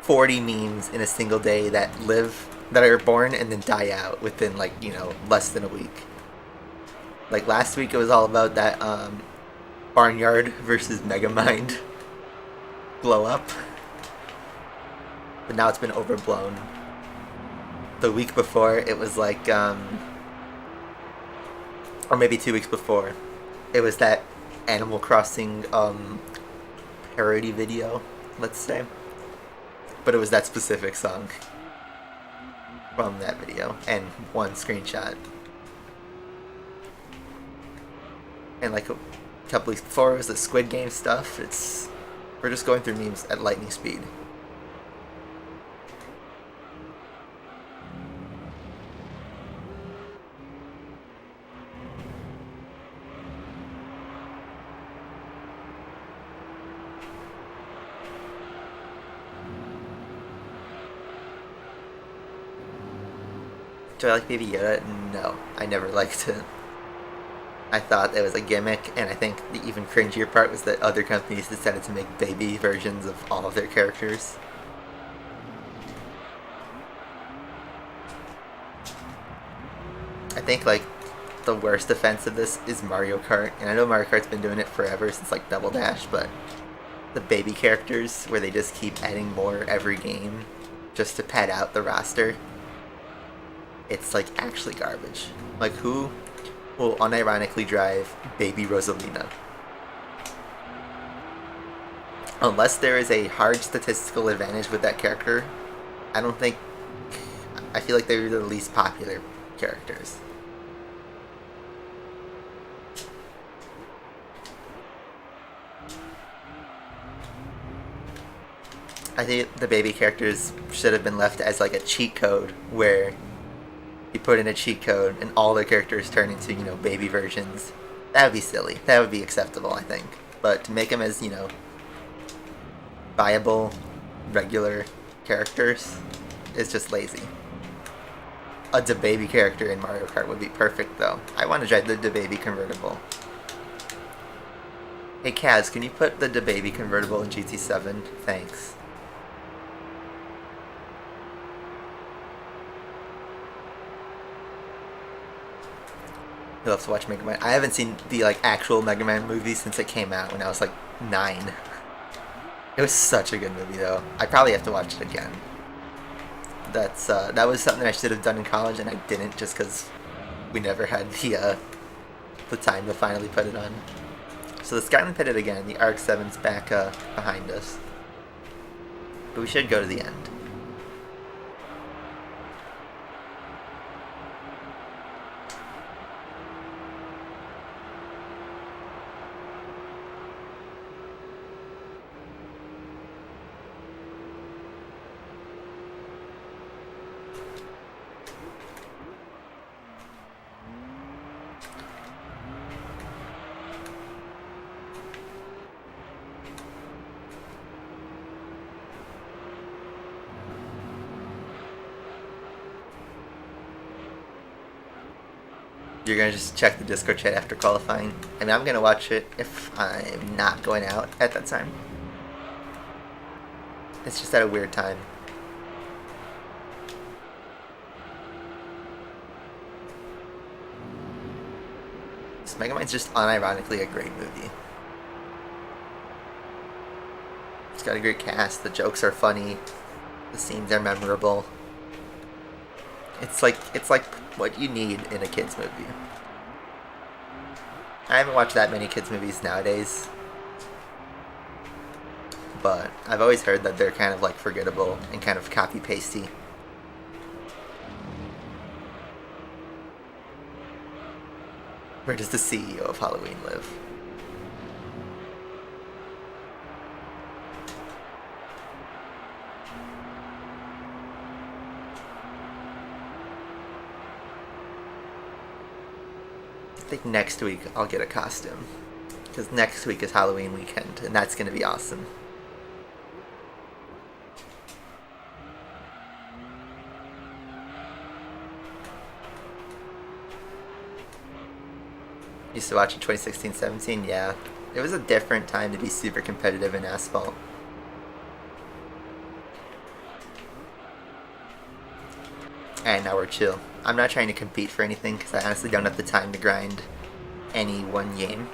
40 memes in a single day that are born and then die out within like, you know, less than a week. Like last week it was all about that Barnyard versus Megamind blow up. But now it's been overblown. The week before it was like or maybe 2 weeks before, it was that Animal Crossing parody video, let's say. But it was that specific song from that video and one screenshot. And like a couple weeks before it was the Squid Game stuff. We're just going through memes at lightning speed. Do I like Baby Yoda? No, I never liked it. I thought it was a gimmick, and I think the even cringier part was that other companies decided to make baby versions of all of their characters. I think like the worst offense of this is Mario Kart, and I know Mario Kart's been doing it forever since like Double Dash, but the baby characters where they just keep adding more every game just to pad out the roster, it's like actually garbage. Like, who will unironically drive baby Rosalina? Unless there is a hard statistical advantage with that character, I feel like they're the least popular characters. I think the baby characters should have been left as like a cheat code where you put in a cheat code and all the characters turn into, you know, baby versions. That would be silly. That would be acceptable, I think. But to make them as, you know, viable, regular characters is just lazy. A DeBaby character in Mario Kart would be perfect, though. I want to drive the DeBaby convertible. Hey Kaz, can you put the DeBaby convertible in GT7? Thanks. You'll have to watch Mega Man. I haven't seen the like actual Mega Man movie since it came out when I was like 9. It was such a good movie, though. I probably have to watch it again. That was something I should have done in college, and I didn't, just because we never had the time to finally put it on. So the Skyline pitted again. The RX-7's back behind us, but we should go to the end. You're gonna just check the Discord chat after qualifying. I mean, I'm gonna watch it if I'm not going out at that time. It's just at a weird time. So Megamind's just unironically a great movie. It's got a great cast. The jokes are funny. The scenes are memorable. It's like what you need in a kids movie. I haven't watched that many kids movies nowadays, but I've always heard that they're kind of like forgettable and kind of copy pasty. Where does the CEO of Halloween live? I think next week I'll get a costume, because next week is Halloween weekend, and that's going to be awesome. Used to watch in 2016-17, yeah. It was a different time to be super competitive in Asphalt. And now we're chill. I'm not trying to compete for anything because I honestly don't have the time to grind any one game.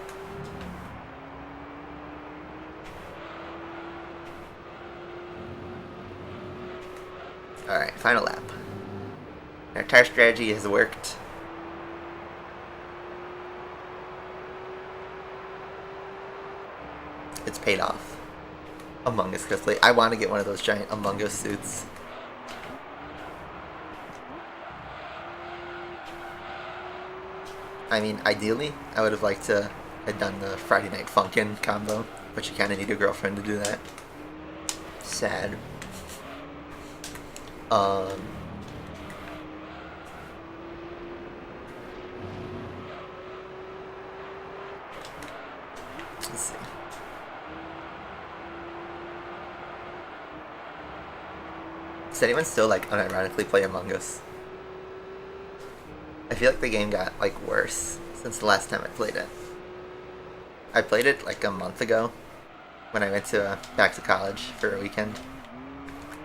Alright, final lap. Our tire strategy has worked. It's paid off. Among Us cosplay. I want to get one of those giant Among Us suits. I mean, ideally, I would have liked to have done the Friday Night Funkin' combo, but you kind of need a girlfriend to do that. Sad. Let's see. Does anyone still like unironically play Among Us? I feel like the game got like worse since the last time I played it. I played it like a month ago when I went to back to college for a weekend,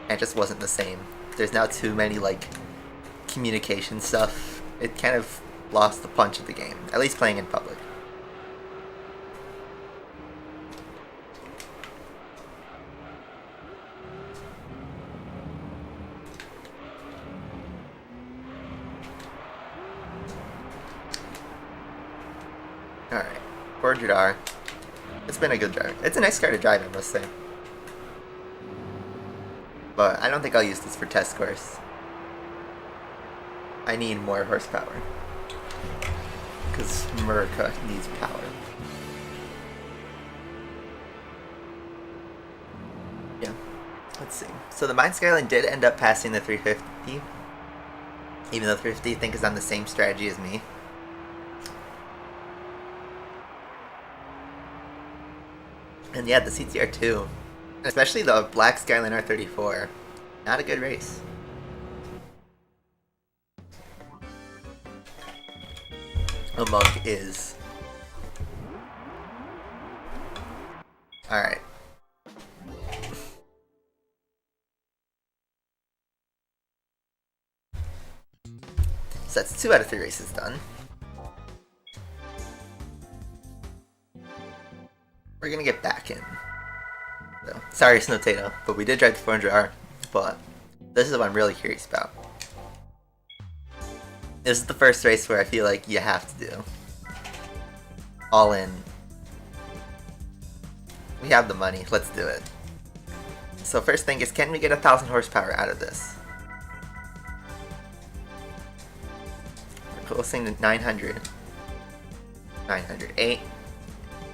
and it just wasn't the same. There's now too many like communication stuff. It kind of lost the punch of the game, at least playing in public. Alright, 400R. It's been a good drive. It's a nice car to drive, I must say. But I don't think I'll use this for test course. I need more horsepower. Because America needs power. Yeah. Let's see. So the Mine Skyline did end up passing the 350. Even though 350 I think is on the same strategy as me. And yeah, the CTR 2, especially the Black Skyline R34, not a good race. Among is. Alright. So that's 2 out of 3 races done. We're gonna get back in. So, sorry, Snowtato, but we did drive the 400R, but this is what I'm really curious about. This is the first race where I feel like you have to do all in. We have the money, let's do it. So first thing is, can we get 1,000 horsepower out of this? We're closing to 900. 908.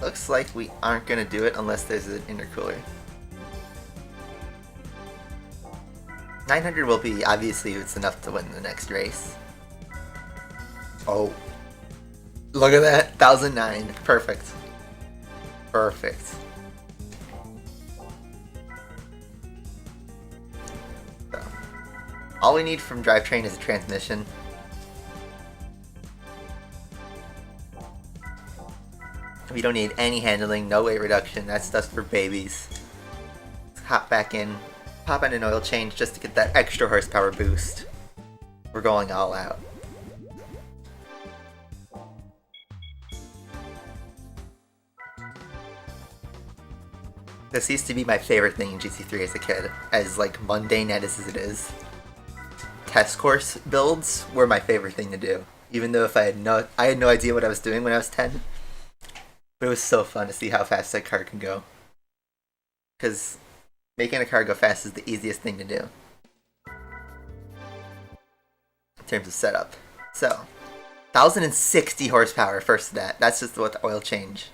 Looks like we aren't gonna do it unless there's an intercooler. 900 will be, obviously, it's enough to win the next race. Oh. Look at that. 1,009. Perfect. Perfect. So, all we need from drivetrain is a transmission. We don't need any handling, no weight reduction, that's just for babies. Let's hop back in, pop in an oil change just to get that extra horsepower boost. We're going all out. This used to be my favorite thing in GT3 as a kid, as like mundane as it is. Test course builds were my favorite thing to do, even though if I had no idea what I was doing when I was 10. But it was so fun to see how fast that car can go. Because making a car go fast is the easiest thing to do. In terms of setup. So, 1,060 horsepower first to that. That's just what the oil change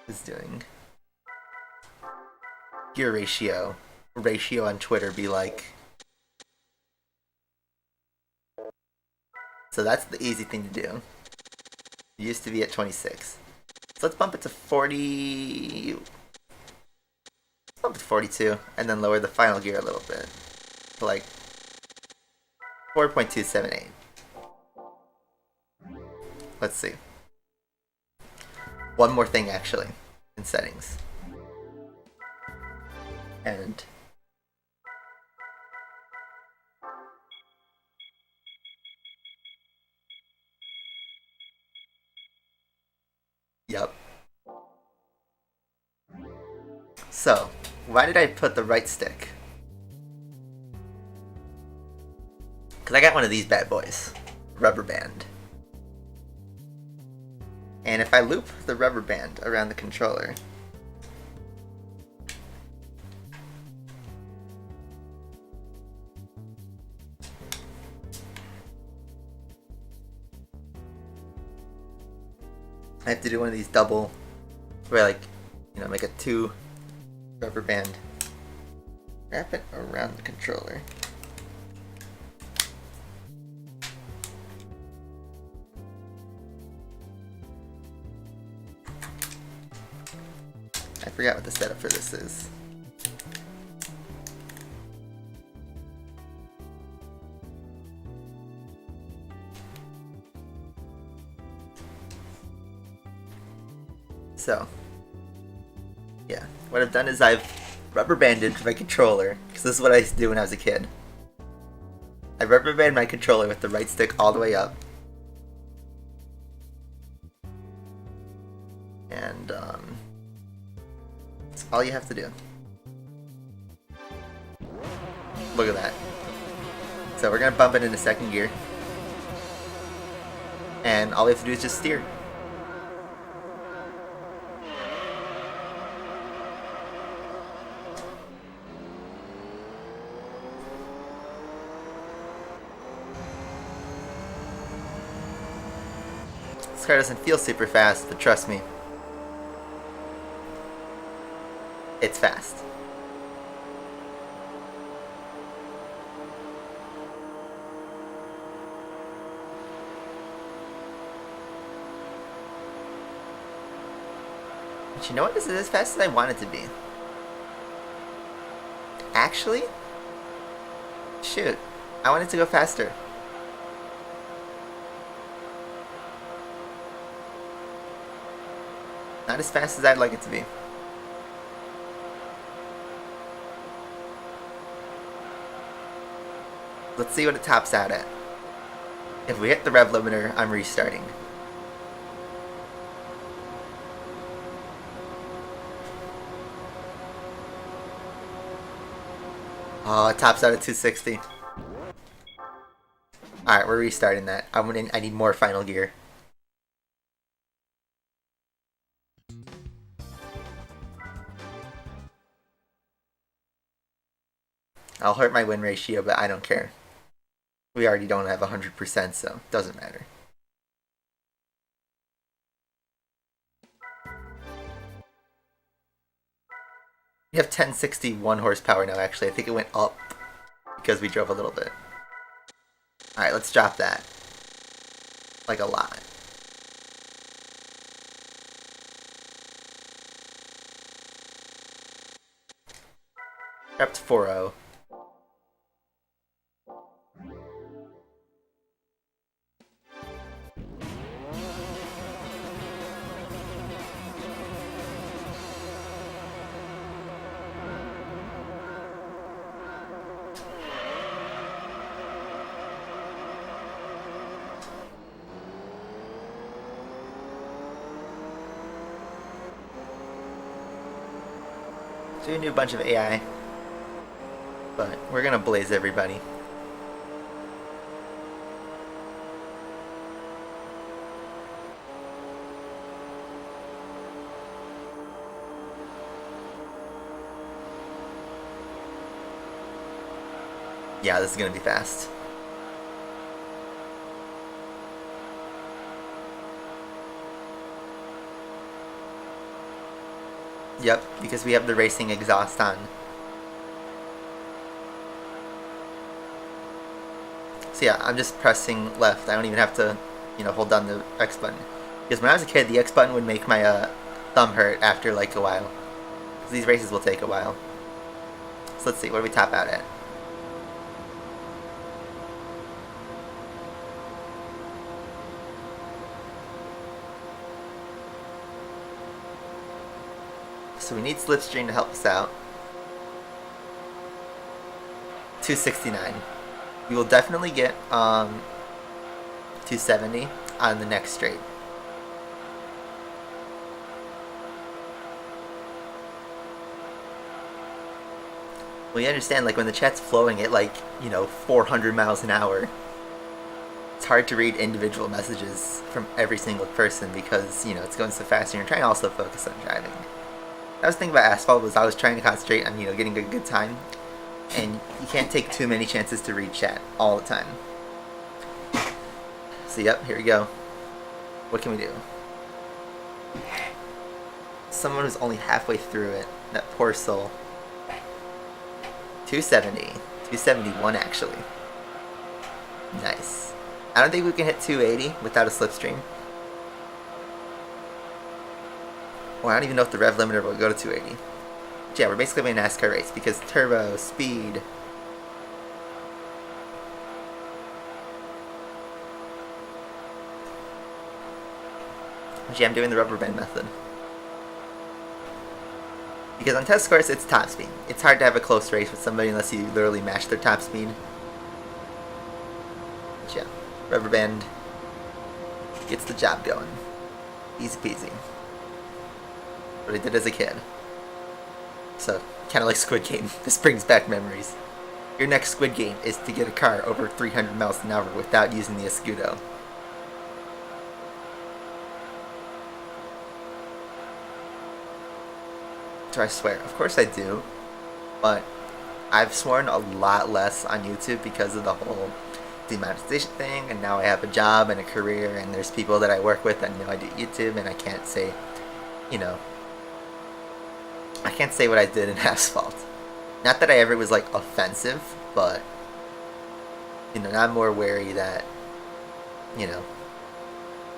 is doing. Gear ratio. Ratio on Twitter be like. So that's the easy thing to do. It used to be at 26. So let's bump it to 40. Let's bump it to 42, and then lower the final gear a little bit to like 4.278. Let's see. One more thing actually in settings. And yep. So, why did I put the right stick? Because I got one of these bad boys. Rubber band. And if I loop the rubber band around the controller, I have to do one of these double, where like, you know, make a 2 rubber band, wrap it around the controller. I forgot what the setup for this is. So, yeah, what I've done is I've rubber banded my controller, because this is what I used to do when I was a kid. I rubber band my controller with the right stick all the way up. And, that's all you have to do. Look at that. So we're going to bump it into second gear. and all we have to do is just steer. This car doesn't feel super fast, but trust me, it's fast. But you know what? This is as fast as I want it to be. Actually, shoot, I want it to go faster. Not as fast as I'd like it to be. Let's see what it tops out at. If we hit the rev limiter, I'm restarting. Oh, it tops out at 260. Alright, we're restarting that. I need more final gear. I'll hurt my win ratio, but I don't care. We already don't have 100%, so it doesn't matter. We have 1061 horsepower now, actually. I think it went up because we drove a little bit. Alright, let's drop that. Like a lot. Up to 4.0. So we do a bunch of AI, but we're gonna blaze everybody. Yeah, this is gonna be fast. Yep, because we have the racing exhaust on. So yeah, I'm just pressing left. I don't even have to, hold down the X button. Because when I was a kid, the X button would make my thumb hurt after like a while. Because these races will take a while. So let's see, what do we top out at? So we need Slipstream to help us out. 269. We will definitely get 270 on the next straight. Well, you understand, like when the chat's flowing at like, 400 miles an hour, it's hard to read individual messages from every single person because, it's going so fast and you're trying to also focus on driving. I was thinking about asphalt was I was trying to concentrate on, getting a good time. And you can't take too many chances to read chat all the time. So yep, here we go. What can we do? Someone who's only halfway through it. That poor soul. 270. 271 actually. Nice. I don't think we can hit 280 without a slipstream. Well, I don't even know if the rev limiter will go to 280. But yeah, we're basically having a NASCAR race because turbo, speed. But yeah, I'm doing the rubber band method. Because on test course, it's top speed. It's hard to have a close race with somebody unless you literally match their top speed. But yeah, rubber band gets the job going. Easy peasy. What I did as a kid. So, kind of like Squid Game. This brings back memories. Your next Squid Game is to get a car over 300 miles an hour without using the Escudo. Do I swear? Of course I do. But I've sworn a lot less on YouTube because of the whole demonetization thing, and now I have a job and a career, and there's people that I work with that know I do YouTube, and I can't say, you know, I can't say what I did in Asphalt. Not that I ever was like offensive, but you know, I'm more wary that, you know,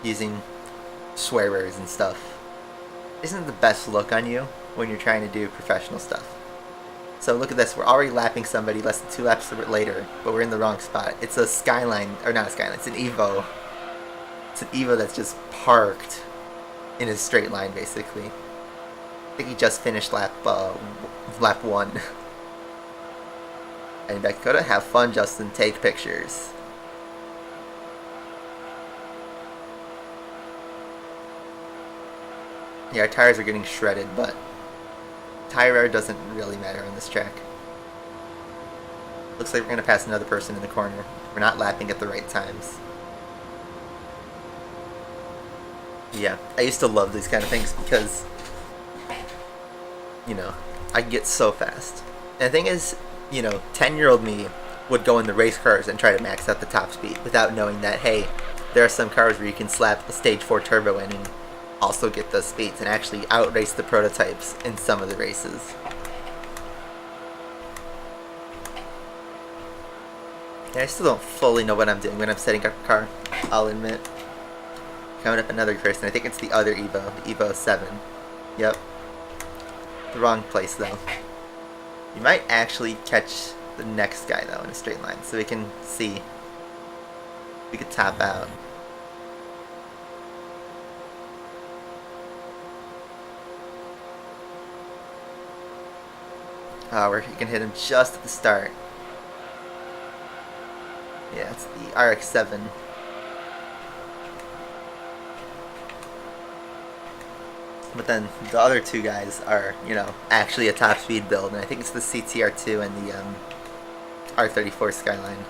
using swear words and stuff isn't the best look on you when you're trying to do professional stuff. So look at this, we're already lapping somebody less than 2 laps later, but we're in the wrong spot. It's a Skyline, or not a Skyline, it's an Evo. It's an Evo that's just parked in a straight line, basically. I think he just finished lap 1. And back to have fun, Justin, take pictures. Yeah, our tires are getting shredded, but tire wear doesn't really matter on this track. Looks like we're going to pass another person in the corner. We're not lapping at the right times. Yeah, I used to love these kind of things because, you know, I get so fast. And the thing is, you know, 10-year-old me would go in the race cars and try to max out the top speed without knowing that, hey, there are some cars where you can slap a stage 4 turbo in and also get those speeds and actually outrace the prototypes in some of the races. And I still don't fully know what I'm doing when I'm setting up a car, I'll admit. Coming up another person, I think it's the other Evo, the Evo 7. Yep. The wrong place though. You might actually catch the next guy though in a straight line, so we can see if we could top out. Oh, you can hit him just at the start. Yeah, it's the RX-7. But then the other two guys are, you know, actually a top speed build, and I think it's the CTR2 and the R34 Skyline.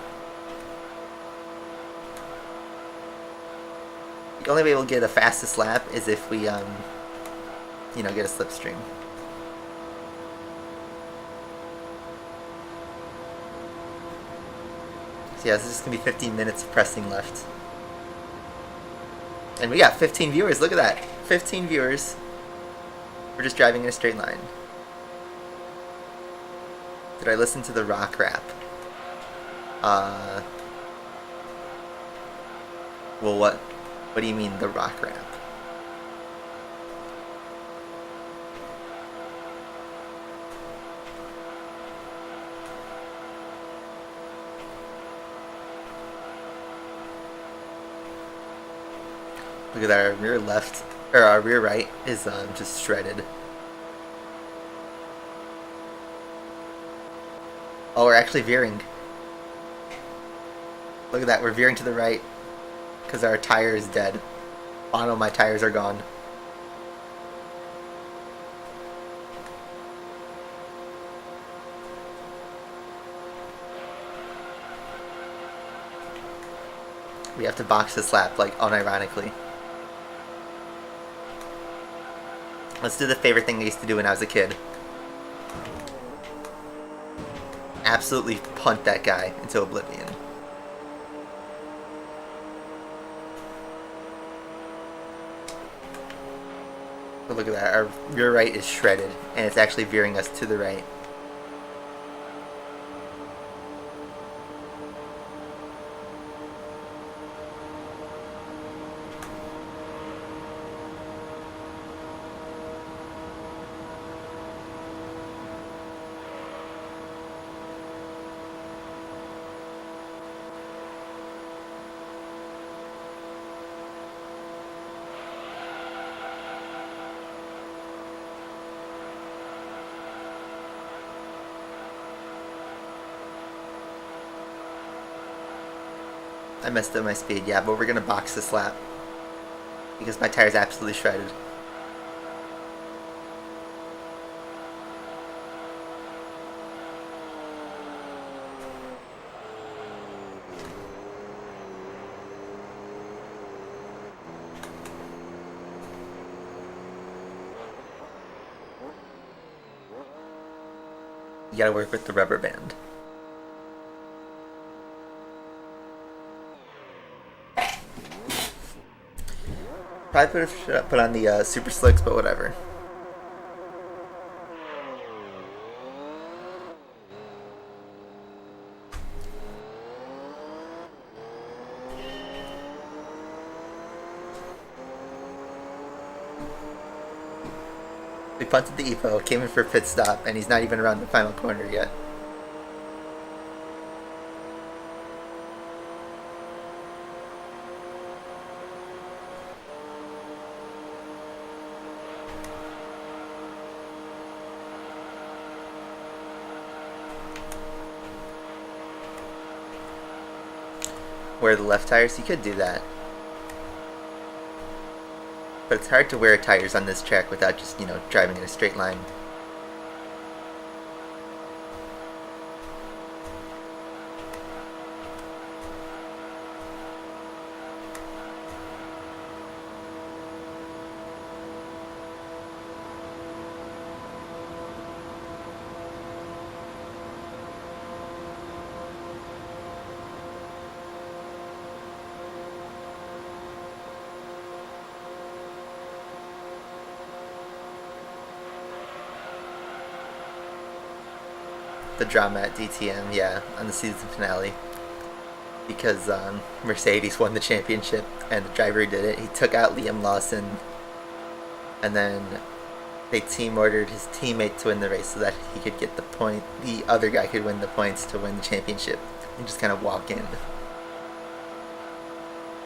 The only way we'll get a fastest lap is if we, you know, get a slipstream. So yeah, this is going to be 15 minutes of pressing left. And we got 15 viewers, look at that. 15 viewers. We're just driving in a straight line. Did I listen to the rock rap? Well, what do you mean, the rock rap? Look at that, our rear left, or our rear right is just shredded. Oh, we're actually veering. Look at that, we're veering to the right because our tire is dead. Oh no, my tires are gone. We have to box this lap, like, unironically. Let's do the favorite thing I used to do when I was a kid. Absolutely punt that guy into oblivion. But look at that, our rear right is shredded, and it's actually veering us to the right. I messed up my speed, yeah, but we're gonna box this lap because my tire's absolutely shredded. You gotta work with the rubber band. Probably put on the super slicks, but whatever. We punted the Evo, came in for a pit stop, and he's not even around the final corner yet. Wear the left tires, you could do that. But it's hard to wear tires on this track without just, driving in a straight line. The drama at DTM, yeah, on the season finale. Because Mercedes won the championship, and the driver who did it, he took out Liam Lawson, and then they team ordered his teammate to win the race so that he could get the point, the other guy could win the points to win the championship, and just kind of walk in.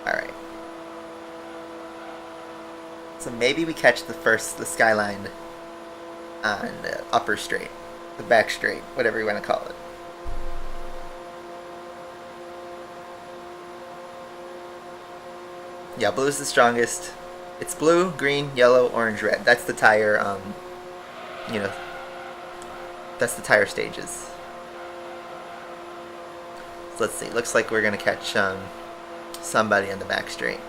Alright. So maybe we catch the skyline on the upper straight. The back straight, whatever you want to call it. Yeah, blue is the strongest. It's blue, green, yellow, orange, red. That's the tire, that's the tire stages. So let's see. Looks like we're going to catch somebody on the back straight.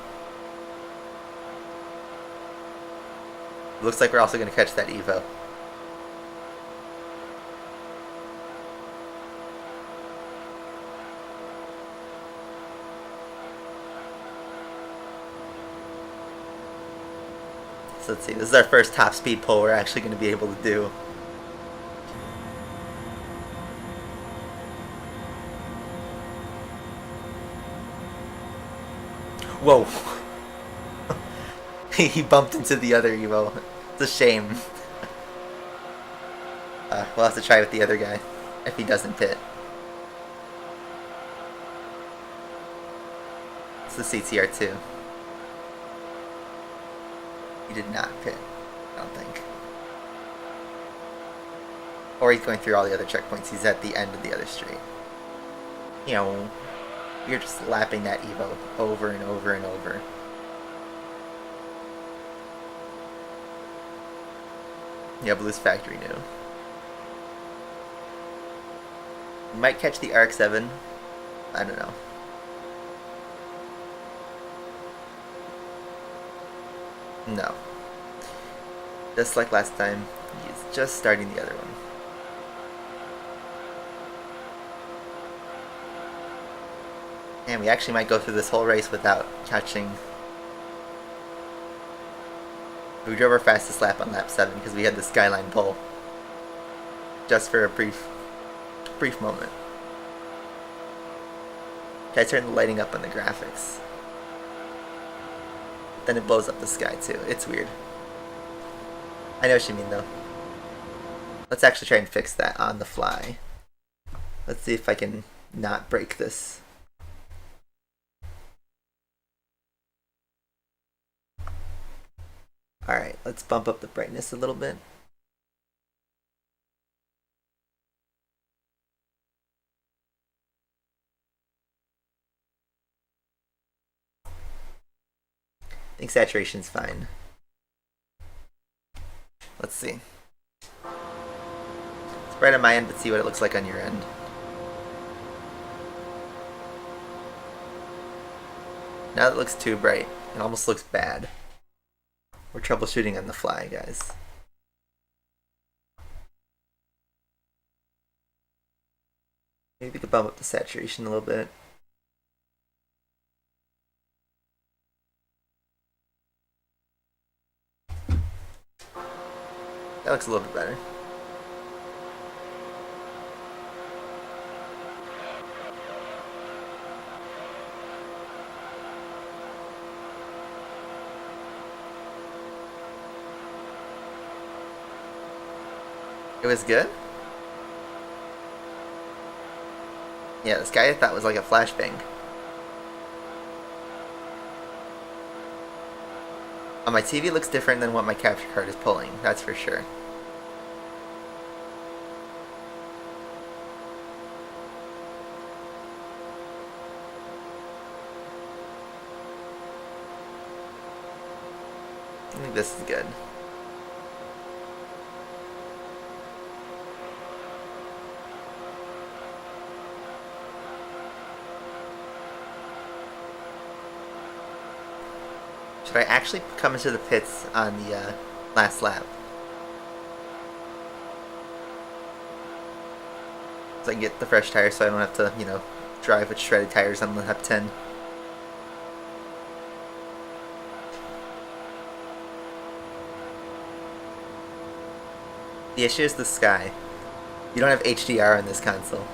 Looks like we're also going to catch that Evo. So let's see, this is our first top speed pull we're actually going to be able to do. Whoa! He bumped into the other Evo. It's a shame. We'll have to try with the other guy if he doesn't pit. It's the CTR2. He did not pit, I don't think. Or he's going through all the other checkpoints. He's at the end of the other straight. You're just lapping that Evo over and over and over. Yeah, blue's factory new. You might catch the RX-7. I don't know. No. Just like last time, he's just starting the other one. And we actually might go through this whole race without catching. We drove our fastest lap on lap 7 because we had the skyline pull. Just for a brief moment. Okay, I turned the lighting up on the graphics. Then it blows up the sky too. It's weird. I know what you mean though. Let's actually try and fix that on the fly. Let's see if I can not break this. Alright, let's bump up the brightness a little bit. I think saturation's fine. Let's see. It's bright on my end, but see what it looks like on your end. Now it looks too bright. It almost looks bad. We're troubleshooting on the fly, guys. Maybe we could bump up the saturation a little bit. That looks a little bit better. It was good? Yeah, this guy I thought was like a flashbang. On my TV it looks different than what my capture card is pulling, that's for sure. I think this is good. Should I actually come into the pits on the last lap? So I can get the fresh tires so I don't have to, you know, drive with shredded tires on lap 10. The issue is the sky. You don't have HDR on this console.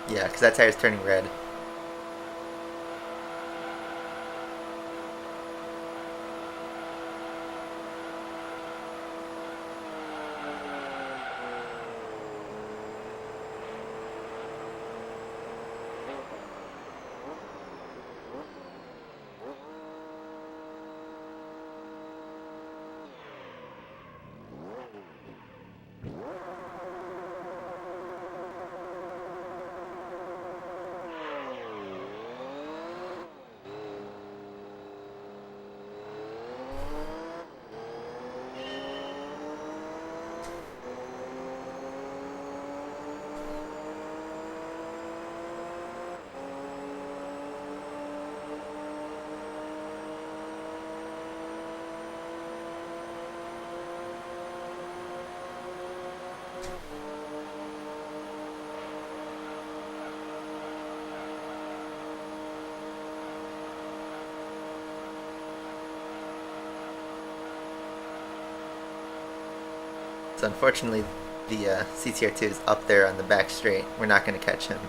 Yeah, because that tire's turning red. So unfortunately, the CTR2 is up there on the back straight. We're not going to catch him.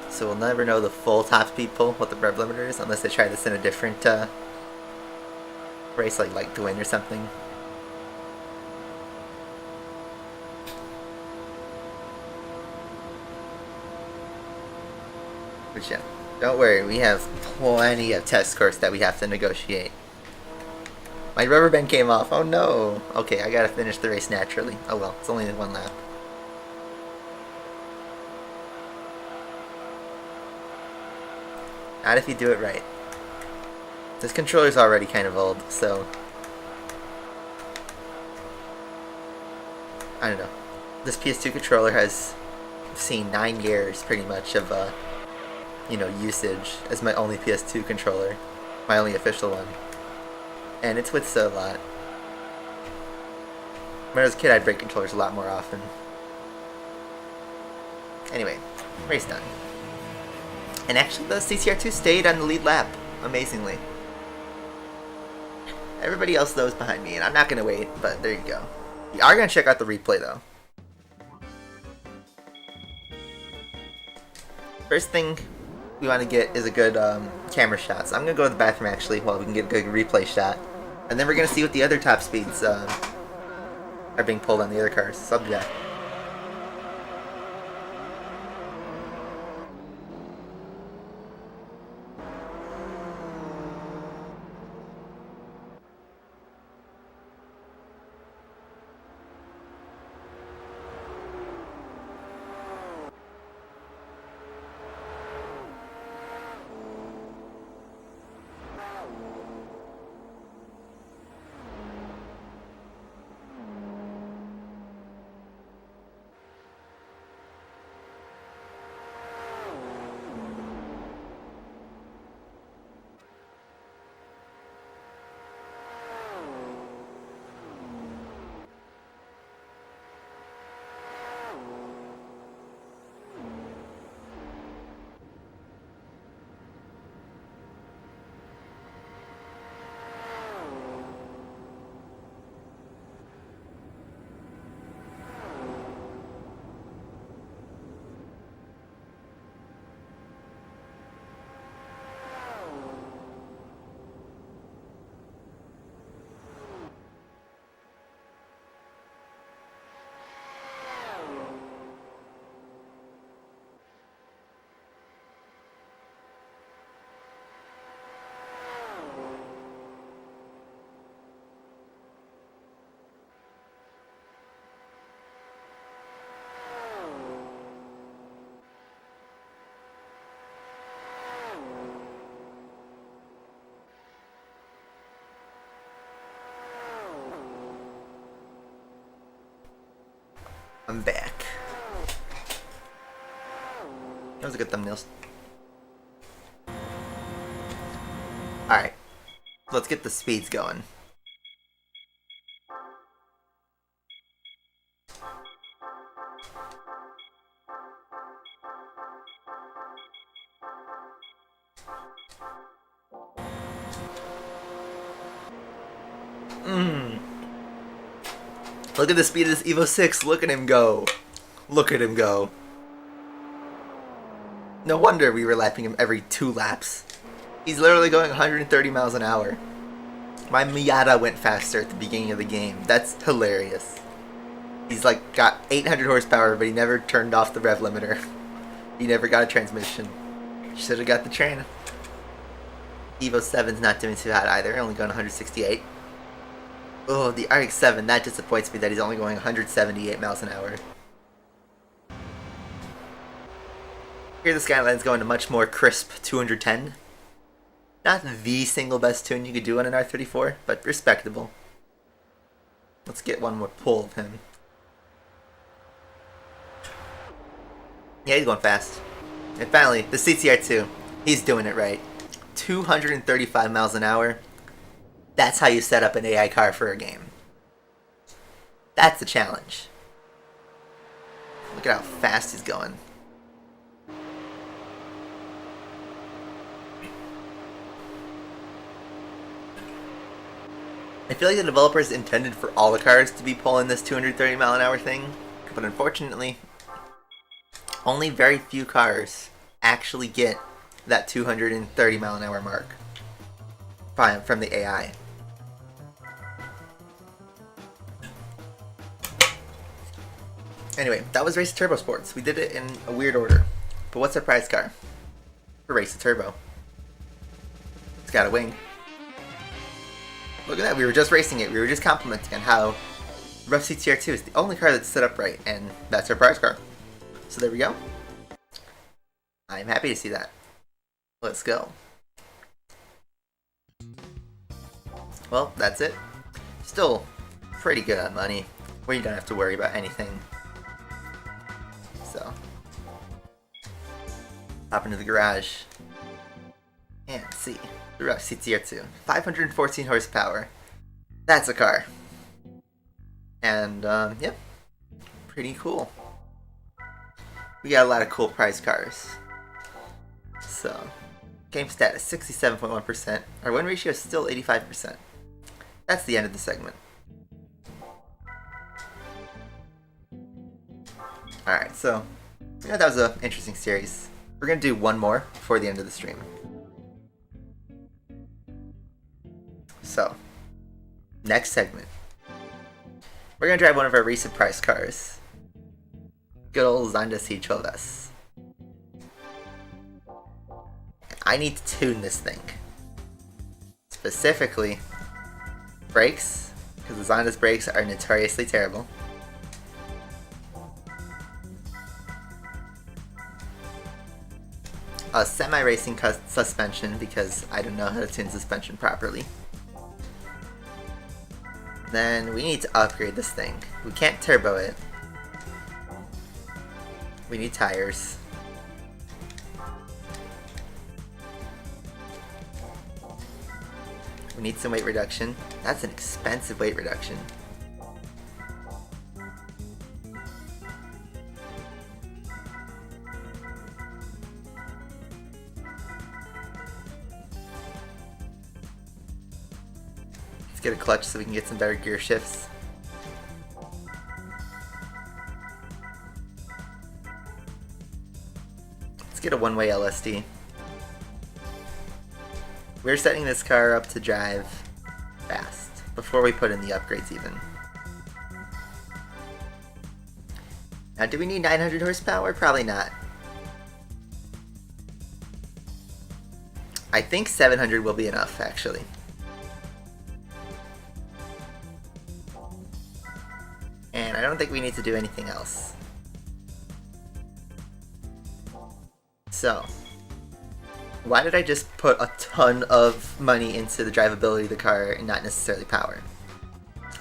So we'll never know the full top speed pull, what the rev limiter is, unless they try this in a different race, like the win or something. But yeah, don't worry, we have plenty of test course that we have to negotiate. My rubber band came off. Oh no. Okay, I gotta finish the race naturally. Oh well, it's only one lap. Not if you do it right. This controller's already kind of old, so I don't know. This PS2 controller has seen 9 years pretty much of you know, usage as my only PS2 controller, my only official one. And it's withstood a lot. When I was a kid, I'd break controllers a lot more often. Anyway, race done. And actually, the CCR2 stayed on the lead lap, amazingly. Everybody else, though, is behind me, and I'm not going to wait, but there you go. We are going to check out the replay, though. First thing we want to get is a good camera shot. So I'm going to go to the bathroom, actually, while we can get a good replay shot. And then we're going to see what the other top speeds are being pulled on the other cars. Subject. I'm back. That was a good thumbnails. Alright. Let's get the speeds going. Look at the speed of this Evo 6. Look at him go. Look at him go. No wonder we were lapping him every 2 laps. He's literally going 130 miles an hour. My Miata went faster at the beginning of the game. That's hilarious. He's like got 800 horsepower, but he never turned off the rev limiter. He never got a transmission. Should have got the train. Evo 7's not doing too hot either, only going 168. Oh, the RX-7, that disappoints me that he's only going 178 miles an hour. Here the Skyline's going a much more crisp 210. Not the single best tune you could do on an R34, but respectable. Let's get one more pull of him. Yeah, he's going fast. And finally, the CTR2. He's doing it right. 235 miles an hour. That's how you set up an AI car for a game. That's the challenge. Look at how fast he's going. I feel like the developers intended for all the cars to be pulling this 230 mile an hour thing, but unfortunately, only very few cars actually get that 230 mile an hour mark from the AI. Anyway, that was Race to Turbo Sports. We did it in a weird order. But what's our prize car for Race to Turbo? It's got a wing. Look at that, we were just racing it. We were just complimenting on how Rough CTR2 is the only car that's set up right, and that's our prize car. So there we go. I'm happy to see that. Let's go. Well, that's it. Still pretty good on money, where you don't have to worry about anything. So, hop into the garage and see the Rough CTR2. 514 horsepower. That's a car. And, yep, pretty cool. We got a lot of cool prize cars. So, game status 67.1%. Our win ratio is still 85%. That's the end of the segment. Alright, so, that was an interesting series. We're going to do one more before the end of the stream. So, next segment. We're going to drive one of our recent price cars. Good old Zonda C12S. I need to tune this thing. Specifically, brakes, because the Zonda's brakes are notoriously terrible. A semi-racing suspension, because I don't know how to tune suspension properly. Then we need to upgrade this thing. We can't turbo it. We need tires. We need some weight reduction. That's an expensive weight reduction. Get a clutch so we can get some better gear shifts. Let's get a one-way LSD. We're setting this car up to drive fast before we put in the upgrades even. Now, do we need 900 horsepower? Probably not. I think 700 will be enough, actually. And I don't think we need to do anything else. So, why did I just put a ton of money into the drivability of the car and not necessarily power?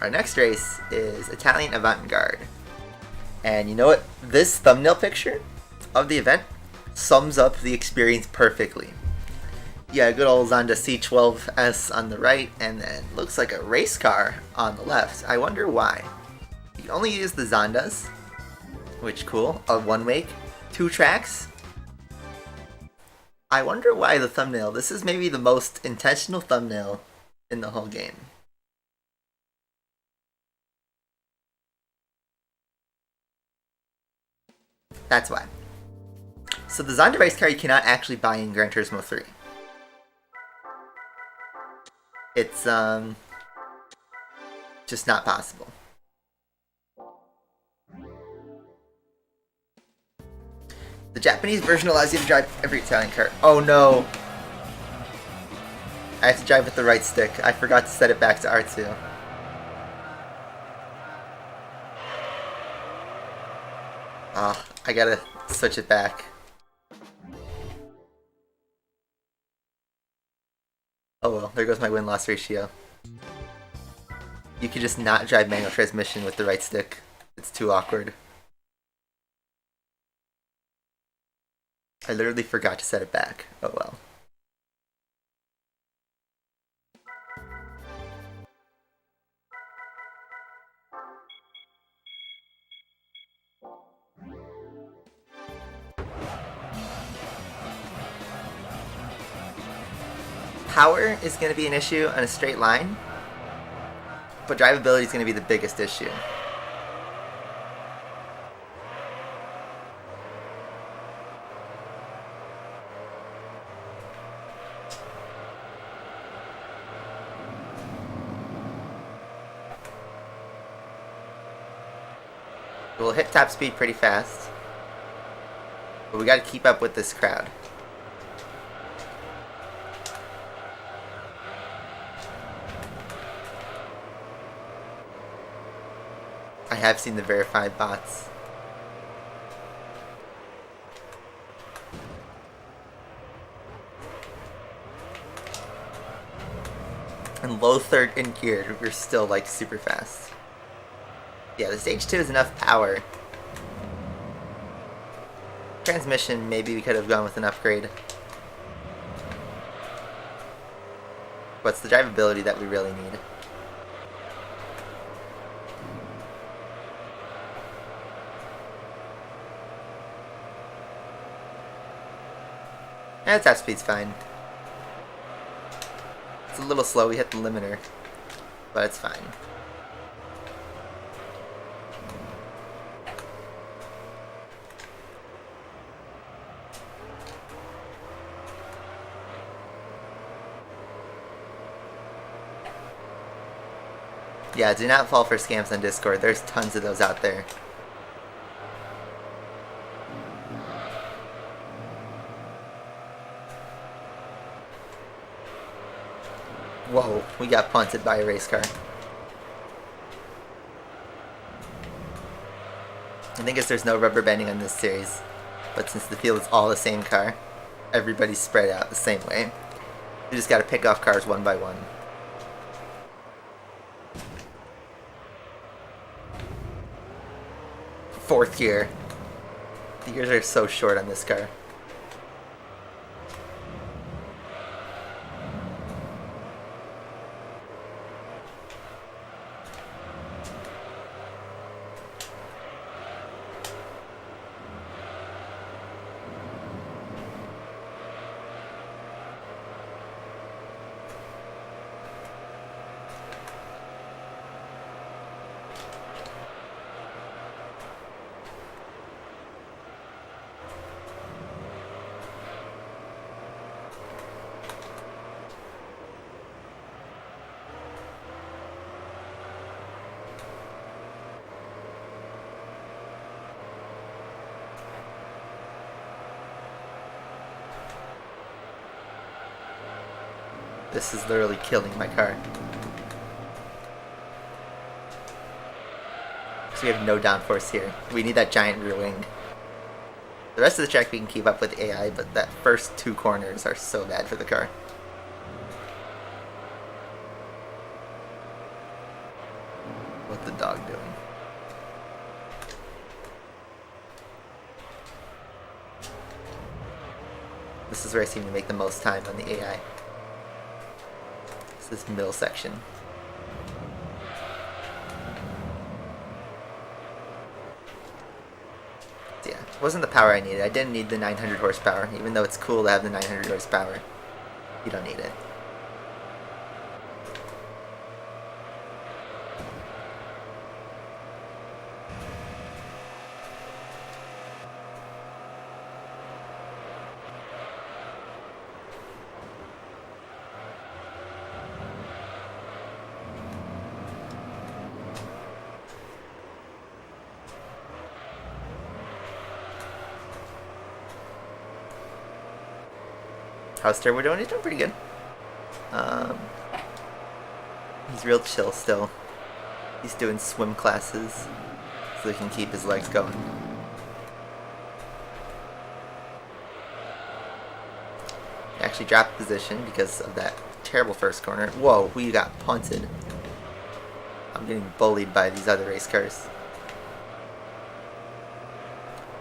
Our next race is Italian Avant-Garde. And you know what? This thumbnail picture of the event sums up the experience perfectly. Yeah, good old Zonda C12S on the right, and then looks like a race car on the left. I wonder why. You only use the Zondas, which cool, a one wake, 2 tracks. I wonder why the thumbnail. This is maybe the most intentional thumbnail in the whole game. That's why. So the Zonda race car you cannot actually buy in Gran Turismo 3. It's just not possible. The Japanese version allows you to drive every Italian car. Oh no! I have to drive with the right stick. I forgot to set it back to R2. Ah, I gotta switch it back. Oh well, there goes my win-loss ratio. You could just not drive manual transmission with the right stick. It's too awkward. I literally forgot to set it back. Oh well. Power is going to be an issue on a straight line, but drivability is going to be the biggest issue. We'll hit top speed pretty fast, but we got to keep up with this crowd. I have seen the verified bots. And low third in gear, we're still like super fast. Yeah, the stage 2 is enough power. Transmission, maybe we could have gone with an upgrade. But it's the drivability that we really need. And top speed's fine. It's a little slow, we hit the limiter, but it's fine. Yeah, do not fall for scams on Discord. There's tons of those out there. Whoa, we got punted by a race car. I think it's there's no rubber banding on this series, but since the field is all the same car, everybody's spread out the same way. You just gotta pick off cars one by one. Fourth gear. The gears are so short on this car. This is literally killing my car. So we have no downforce here. We need that giant rear wing. The rest of the track we can keep up with AI, but that first 2 corners are so bad for the car. What's the dog doing? This is where I seem to make the most time on the AI. It's this middle section. So yeah, it wasn't the power I needed. I didn't need the 900 horsepower, even though it's cool to have the 900 horsepower. You don't need it. How's Turbo doing? He's doing pretty good. He's real chill still. He's doing swim classes so he can keep his legs going. He actually dropped position because of that terrible first corner. Whoa, we got punted. I'm getting bullied by these other race cars.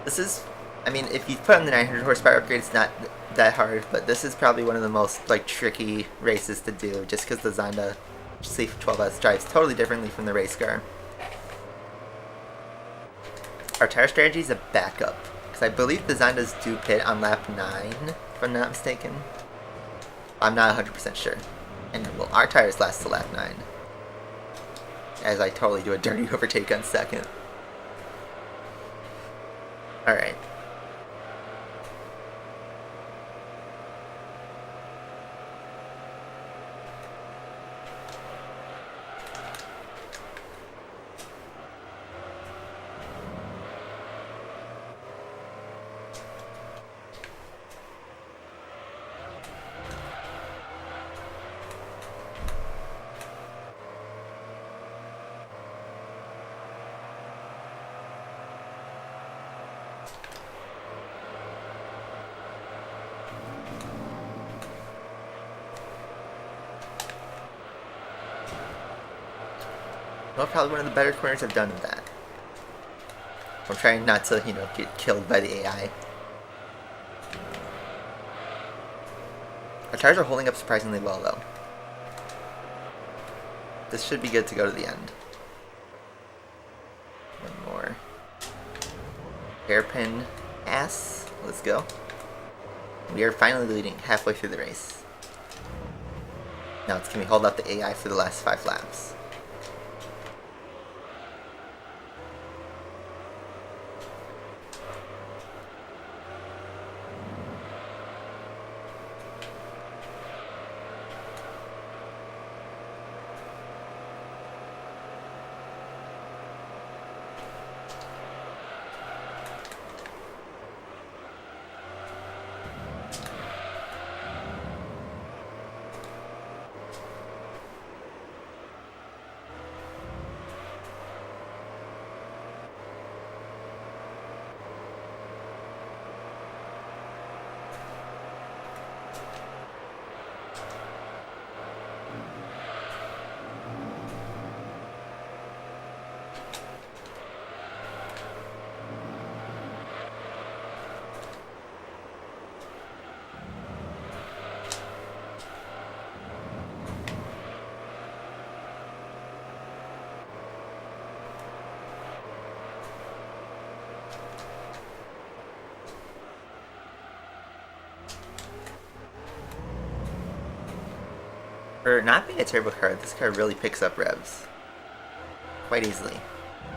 This is, I mean, if you put on the 900 horsepower upgrade, it's not that hard, but this is probably one of the most like tricky races to do, just because the Zonda C12S drives totally differently from the race car. Our tire strategy is a backup, because I believe the Zondas do pit on lap 9, if I'm not mistaken. I'm not 100% sure. And well, our tires last to lap 9, as I totally do a dirty overtake on second. Alright. Well, probably one of the better corners I've done of that. I'm trying not to, you know, get killed by the AI. Our tires are holding up surprisingly well, though. This should be good to go to the end. One more. Hairpin ass. Let's go. We are finally leading halfway through the race. Now it's can we hold up the AI for the last 5 laps? For not being a turbo car, this car really picks up revs quite easily.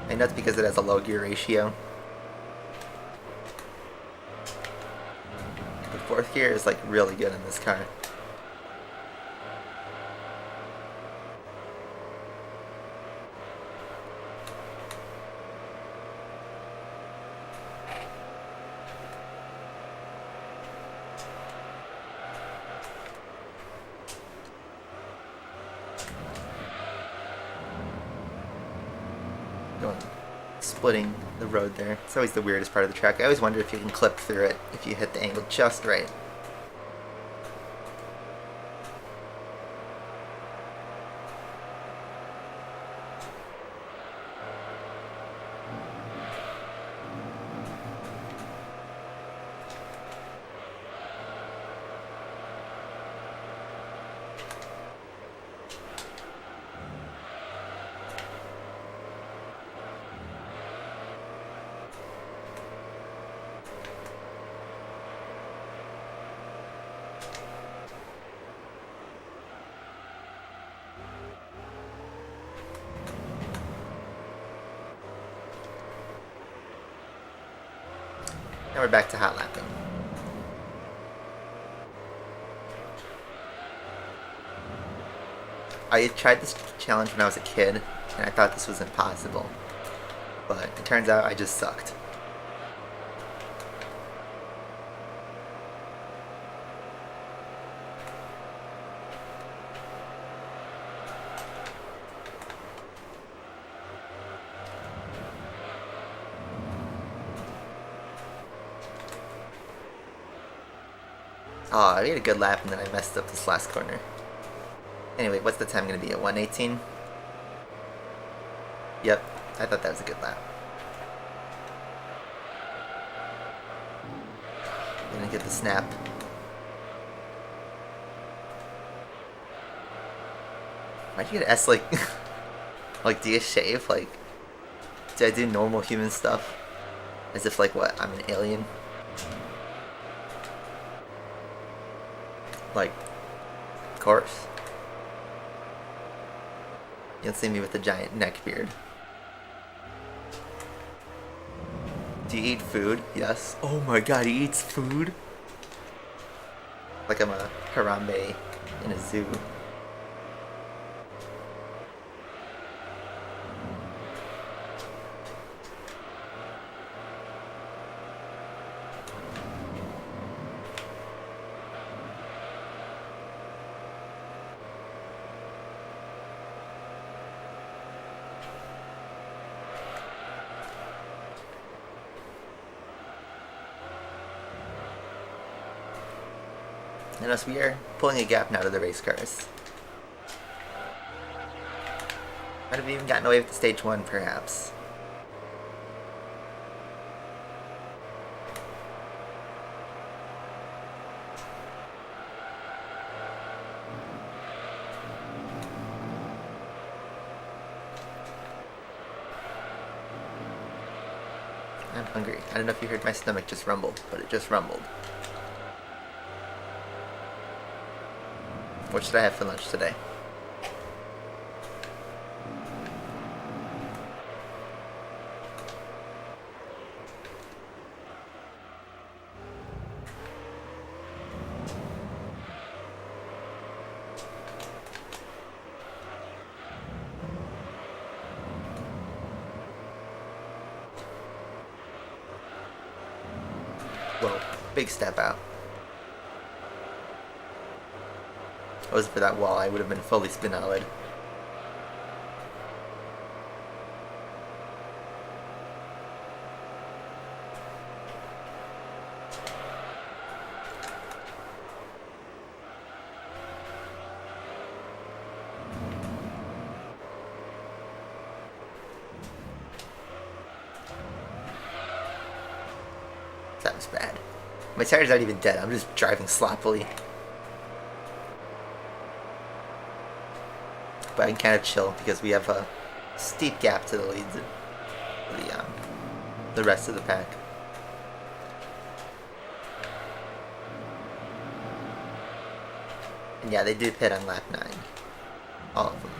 I know it's because it has a low gear ratio. The 4th gear is like really good in this car. Splitting the road there. It's always the weirdest part of the track. I always wonder if you can clip through it if you hit the angle just right. Now we're back to hot lapping. I tried this challenge when I was a kid, and I thought this was impossible. But it turns out I just sucked. Oh, I made a good lap and then I messed up this last corner. Anyway, what's the time going to be? A 1:18? Yep, I thought that was a good lap. Gonna get the snap. Why'd you get an S like... like, do you shave? Like, do I do normal human stuff? As if, like, what? I'm an alien? Like, of course. You'll see me with a giant neck beard. Do you eat food? Yes. Oh my god, he eats food? Like I'm a Harambe in a zoo. And as we are pulling a gap now to the race cars. Might have even gotten away with the stage 1, perhaps. I'm hungry. I don't know if you heard my stomach just rumble, but it just rumbled. What should I have for lunch today? Whoa, big step out. If it wasn't for that wall, I would have been fully spin-outed. That was bad. My tires aren't even dead, I'm just driving sloppily. But I can kind of chill because we have a steep gap to the leads, the rest of the pack. And yeah, they do pit on lap 9. All of them.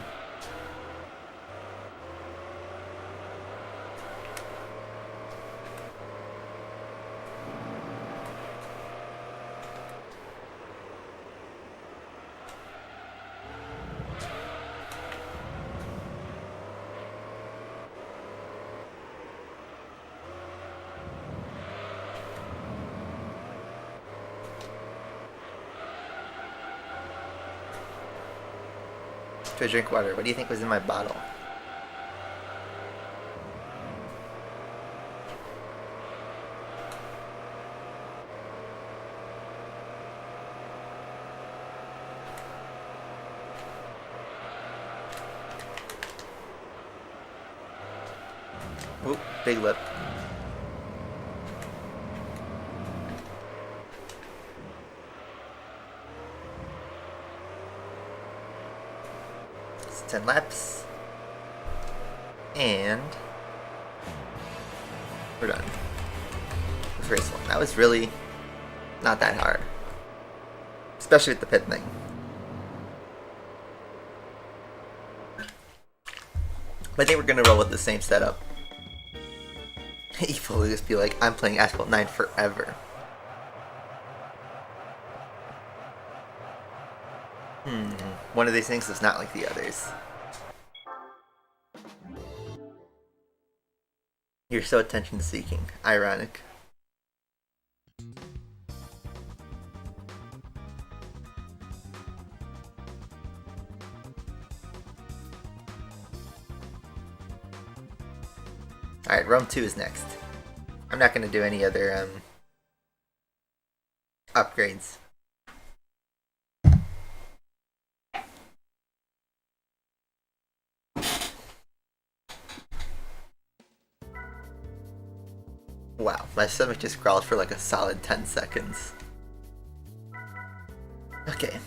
To drink water. What do you think was in my bottle? Oop, big lip. It's 10 laps. And we're done. With race 1. That was really not that hard. Especially with the pit thing. But I think we're gonna roll with the same setup. Evil will just be like, I'm playing Asphalt 9 forever. One of these things is not like the others. You're so attention-seeking. Ironic. Alright, Rome 2 is next. I'm not going to do any other upgrades. Wow, my stomach just growled for like a solid 10 seconds. Okay.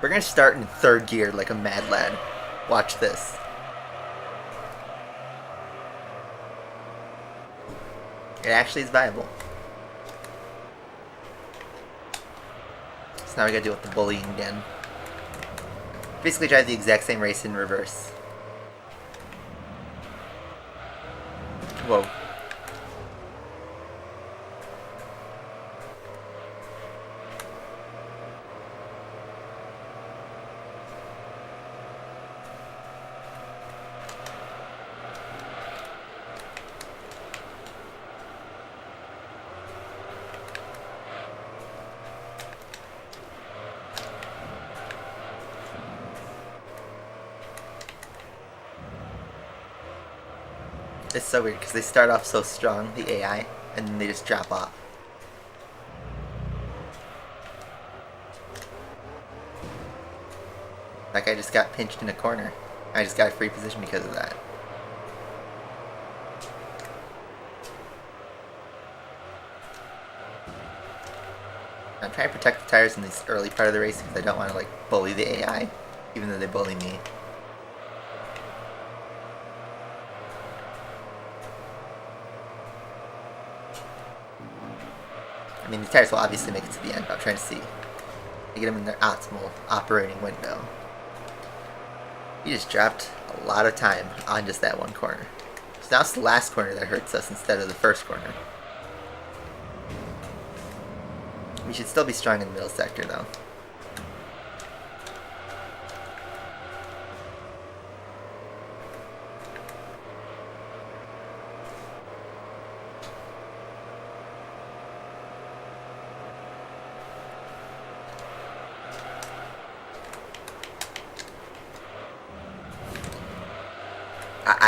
We're gonna start in third gear like a mad lad. Watch this. It actually is viable. So now we gotta deal with the bullying again. Basically drive the exact same race in reverse. Whoa. It's so weird because they start off so strong, the AI, and then they just drop off. Like I just got pinched in a corner. I just got a free position because of that. I'm trying to protect the tires in this early part of the race because I don't want to like bully the AI, even though they bully me. I mean, the tires will obviously make it to the end, but I'm trying to see. I get them in their optimal operating window. You just dropped a lot of time on just that one corner. So now it's the last corner that hurts us instead of the first corner. We should still be strong in the middle sector, though.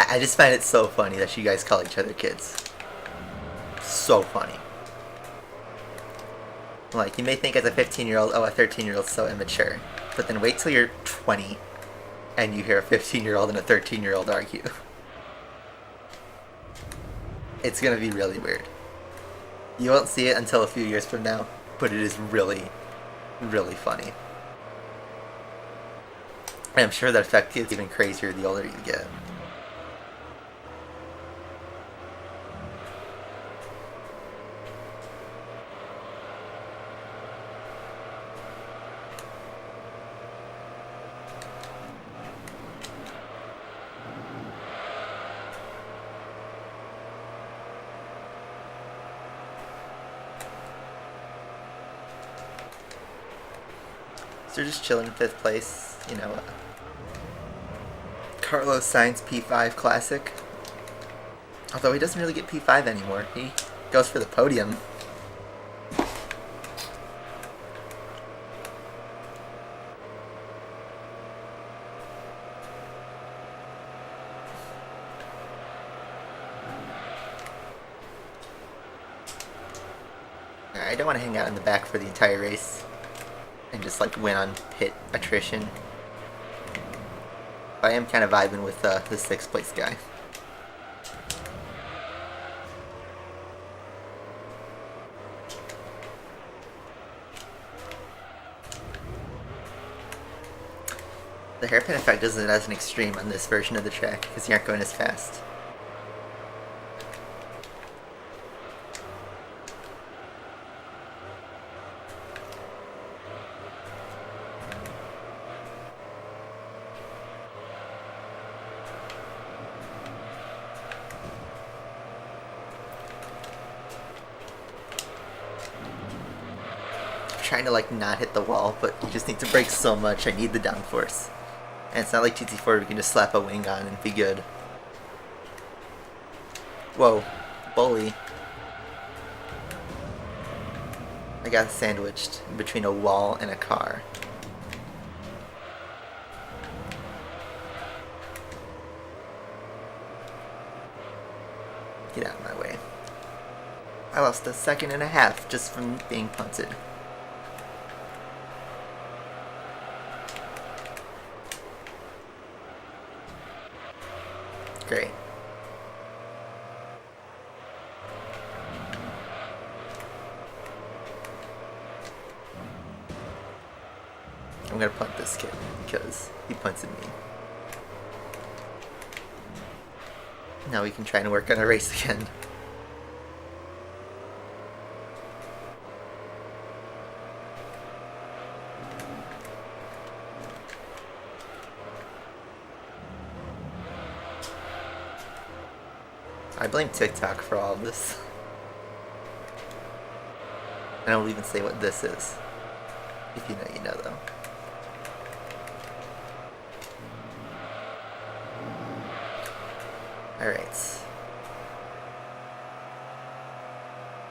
I just find it so funny that you guys call each other kids. So funny. Like, you may think as a 15-year-old, oh, a 13-year-old's so immature. But then wait till you're 20 and you hear a 15-year-old and a 13-year-old argue. It's gonna be really weird. You won't see it until a few years from now, but it is really, really funny. And I'm sure that effect gets even crazier the older you get. They're just chilling in 5th place, you know. Carlos Sainz P5 Classic. Although he doesn't really get P5 anymore. He goes for the podium. I don't want to hang out in the back for the entire race and just like win on pit attrition. But I am kind of vibing with the 6th place guy. The hairpin effect isn't as an extreme on this version of the track because you aren't going as fast. trying to like not hit the wall, but you just need to brake so much. I need the downforce. And it's not like TT4 where we can just slap a wing on and be good. Whoa, bully. I got sandwiched between a wall and a car. Get out of my way. I lost a second and a half just from being punted. Great. I'm gonna punt this kid because he punted me. Now we can try and work on a race again. I blame TikTok for all of this. And I won't even say what this is. If you know, you know though. Alright.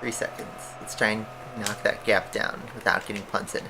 3 seconds. Let's try and knock that gap down without getting punted.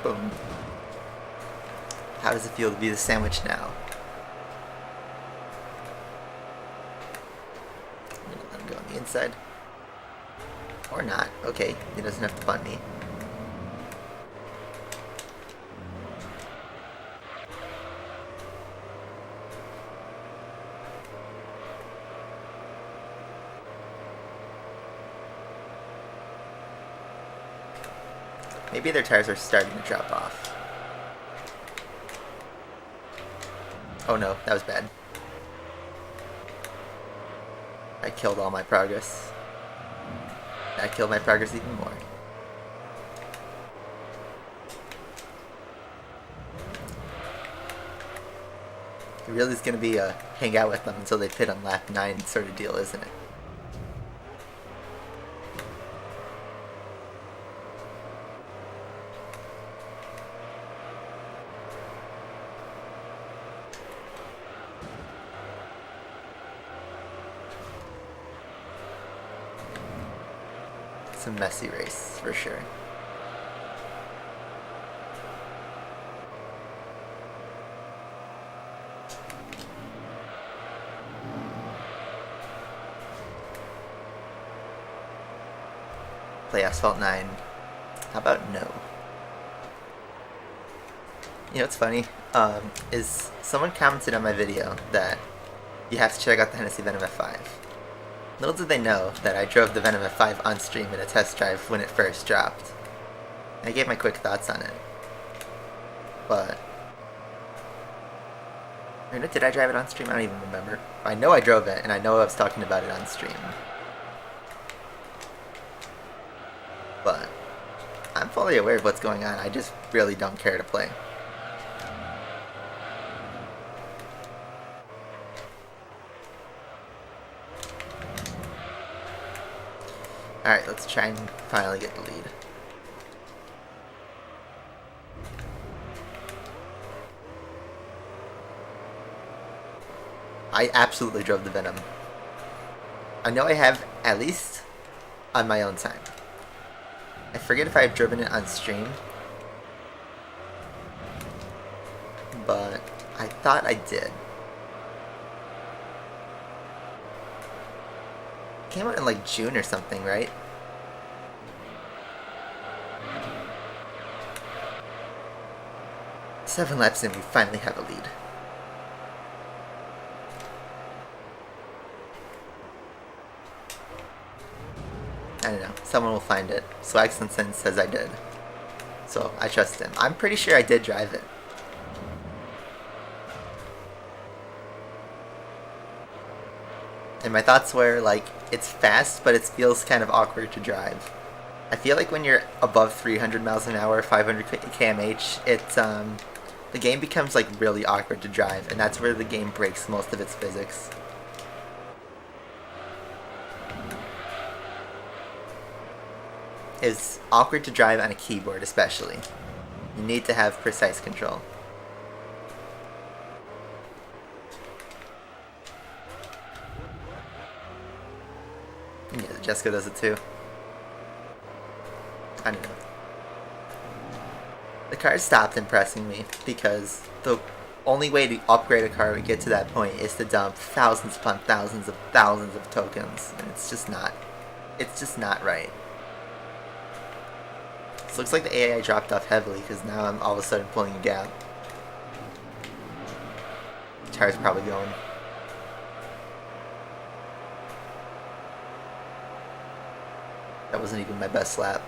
Boom. How does it feel to be the sandwich now? I'm gonna let him go on the inside. Or not. Okay, he doesn't have to punt me. Maybe their tires are starting to drop off. Oh no, that was bad. I killed all my progress. I killed my progress even more. It really is going to be a hang out with them until they pit on lap 9 sort of deal, isn't it? It's a messy race, for sure. Play Asphalt 9. How about no? You know what's funny? Is someone commented on my video that you have to check out the Hennessy Venom F5. Little did they know that I drove the Venom F5 on stream in a test drive when it first dropped. I gave my quick thoughts on it. But... did I drive it on stream? I don't even remember. I know I drove it, and I know I was talking about it on stream. But I'm fully aware of what's going on. I just really don't care to play. Alright, let's try and finally get the lead. I absolutely drove the Venom. I know I have, at least on my own time. I forget if I've driven it on stream, but I thought I did. Came out in like June or something, right? Seven laps in, we finally have a lead. I don't know. Someone will find it. Swagson says I did. So I trust him. I'm pretty sure I did drive it. And my thoughts were, like, it's fast, but it feels kind of awkward to drive. I feel like when you're above 300 miles an hour, 500 kmh, the game becomes, like, really awkward to drive, and that's where the game breaks most of its physics. It's awkward to drive on a keyboard, especially. You need to have precise control. Yeah, Jessica does it too. I don't know. The car stopped impressing me because the only way to upgrade a car to get to that point is to dump thousands upon thousands of tokens, and it's just not right. This looks like the AI dropped off heavily because now I'm all of a sudden pulling a gap. The tire's probably going. That wasn't even my best lap.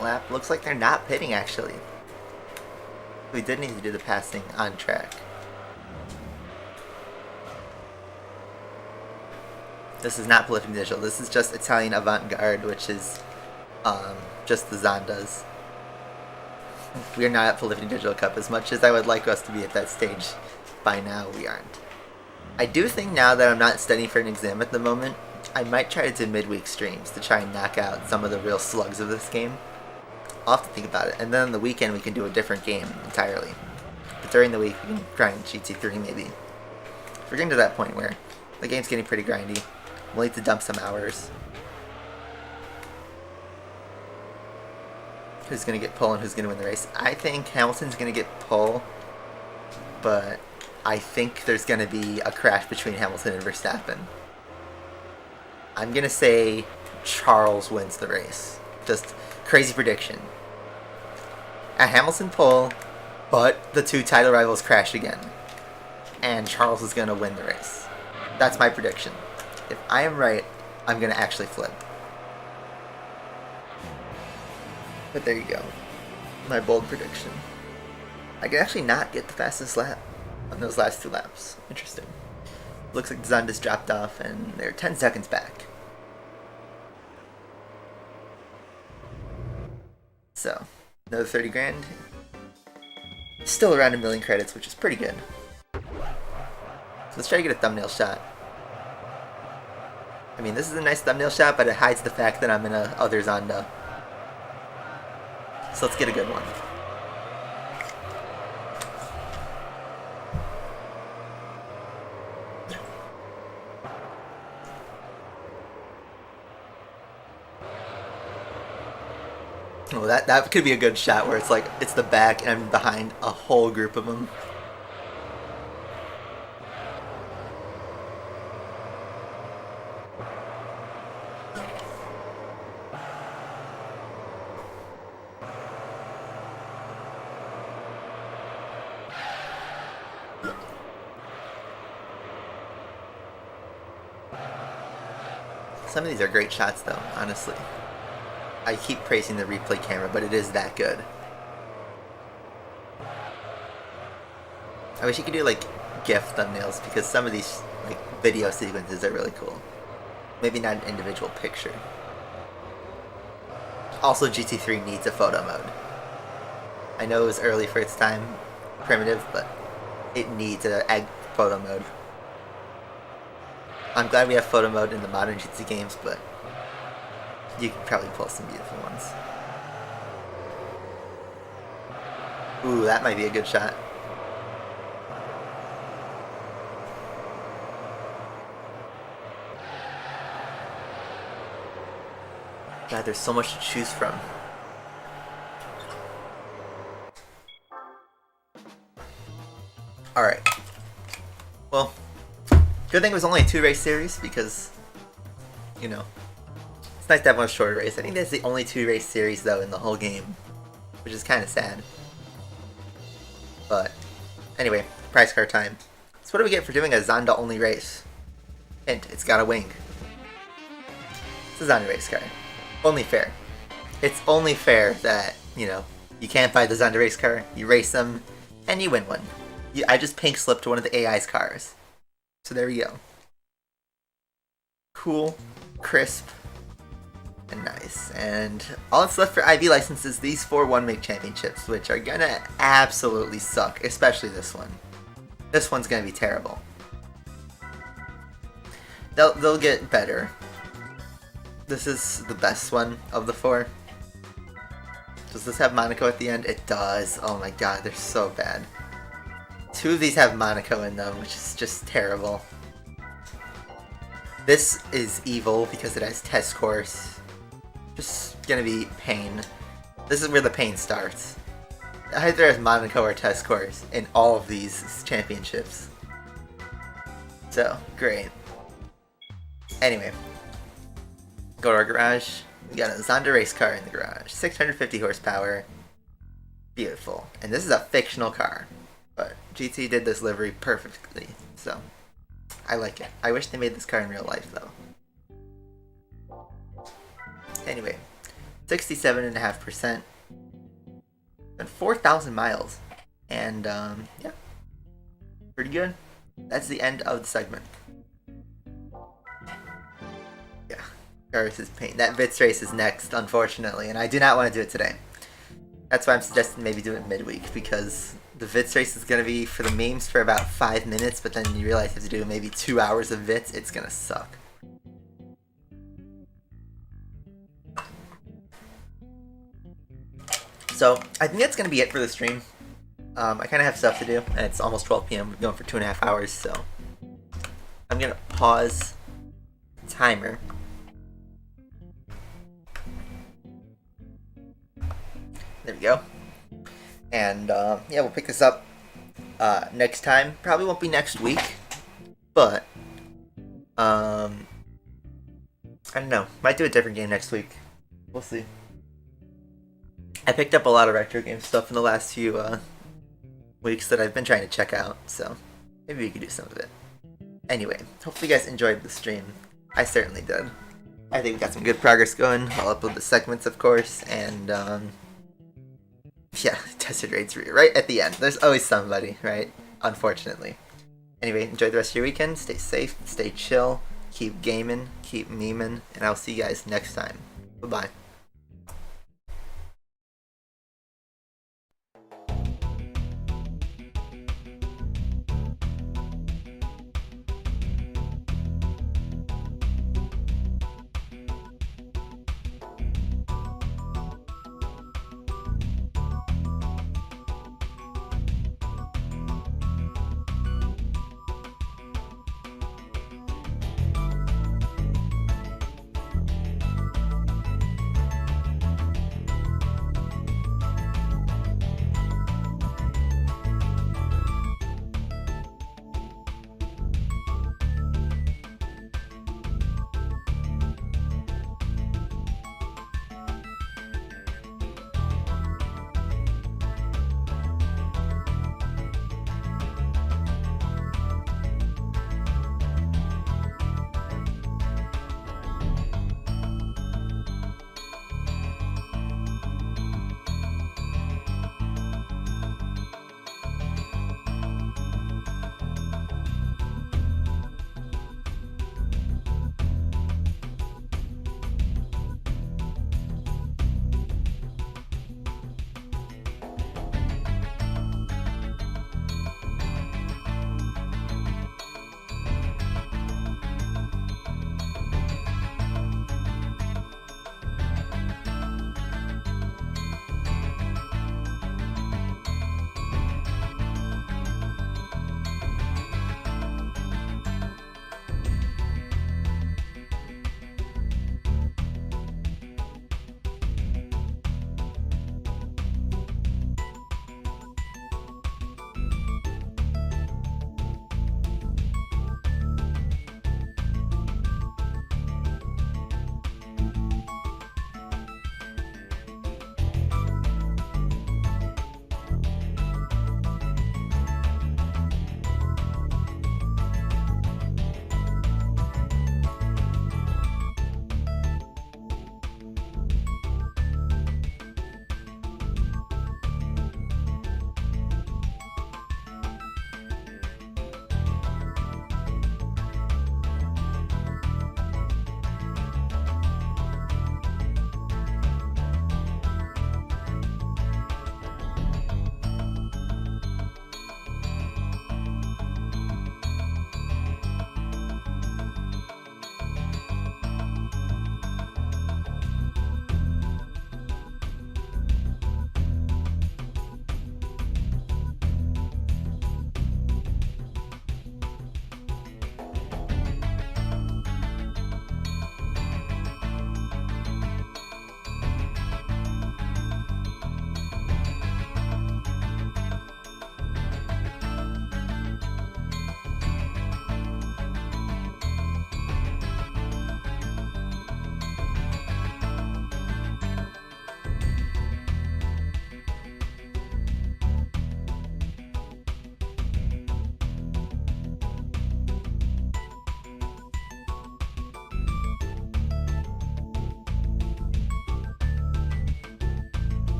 Lap. Looks like they're not pitting, actually. We did need to do the passing on track. This is not Prolific Digital. This is just Italian Avant-Garde, which is just the Zondas. We are not at Prolific Digital Cup. As much as I would like us to be at that stage, by now we aren't. I do think now that I'm not studying for an exam at the moment, I might try to do midweek streams to try and knock out some of the real slugs of this game. I'll have to think about it, and then on the weekend we can do a different game entirely. But during the week we can grind GT3 maybe. We're getting to that point where the game's getting pretty grindy. We'll need to dump some hours. Who's going to get pole and who's going to win the race? I think Hamilton's going to get pole, but I think there's going to be a crash between Hamilton and Verstappen. I'm going to say Charles wins the race. Just crazy prediction. A Hamilton pole, but the two title rivals crash again. And Charles is going to win the race. That's my prediction. If I am right, I'm going to actually flip. But there you go. My bold prediction. I can actually not get the fastest lap on those last two laps. Interesting. Looks like the Zondas dropped off and they're 10 seconds back. So, another 30 grand. Still around 1 million credits, which is pretty good. So let's try to get a thumbnail shot. I mean, this is a nice thumbnail shot, but it hides the fact that I'm in a other Zonda. So let's get a good one. Oh, that could be a good shot where it's like, it's the back and I'm behind a whole group of them. Some of these are great shots though, honestly. I keep praising the replay camera, but it is that good. I wish you could do like GIF thumbnails because some of these like video sequences are really cool. Maybe not an individual picture. Also, GT3 needs a photo mode. I know it was early for its time, primitive, but it needs a photo mode. I'm glad we have photo mode in the modern GT games, but you can probably pull some beautiful ones. Ooh, that might be a good shot. God, there's so much to choose from. Alright. Well, good thing it was only a 2-race series because, you know, it's nice to have one shorter race. I think that's the only 2-race series though in the whole game, which is kind of sad. But anyway, prize car time. So what do we get for doing a Zonda only race? Hint, it's got a wing. It's a Zonda race car. Only fair. It's only fair that, you know, you can't buy the Zonda race car, you race them, and you win one. I just pink slipped one of the AI's cars. So there we go. Cool, crisp, and nice. And all that's left for IV licenses, these 4 1-make championships, which are gonna absolutely suck, especially this one. This one's gonna be terrible. They'll get better. This is the best one of the 4. Does this have Monaco at the end? It does. Oh my god, they're so bad. 2 of these have Monaco in them, which is just terrible. This is evil because it has test course. Just gonna be pain. This is where the pain starts. Either has Monaco or test course in all of these championships. So, great. Anyway. Go to our garage. We got a Zonda race car in the garage. 650 horsepower. Beautiful. And this is a fictional car. But GT did this livery perfectly. So, I like it. I wish they made this car in real life though. Anyway. 67.5%. And 4,000 miles. And, yeah. Pretty good. That's the end of the segment. This is pain. That Vits race is next, unfortunately, and I do not want to do it today. That's why I'm suggesting maybe do it midweek, because the Vits race is going to be for the memes for about 5 minutes, but then you realize you have to do maybe 2 hours of Vits. It's going to suck. So, I think that's going to be it for the stream. I kind of have stuff to do, and it's almost 12 p.m. We're going for 2.5 hours, so I'm going to pause the timer. There we go. And, yeah, we'll pick this up next time. Probably won't be next week, but, I don't know. Might do a different game next week. We'll see. I picked up a lot of retro game stuff in the last few weeks that I've been trying to check out, so maybe we could do some of it. Anyway, hopefully you guys enjoyed the stream. I certainly did. I think we got some good progress going. I'll upload the segments, of course, and, yeah, tested raids right at the end. There's always somebody, right? Unfortunately. Anyway, enjoy the rest of your weekend. Stay safe, stay chill, keep gaming, keep memeing, and I'll see you guys next time. Bye-bye.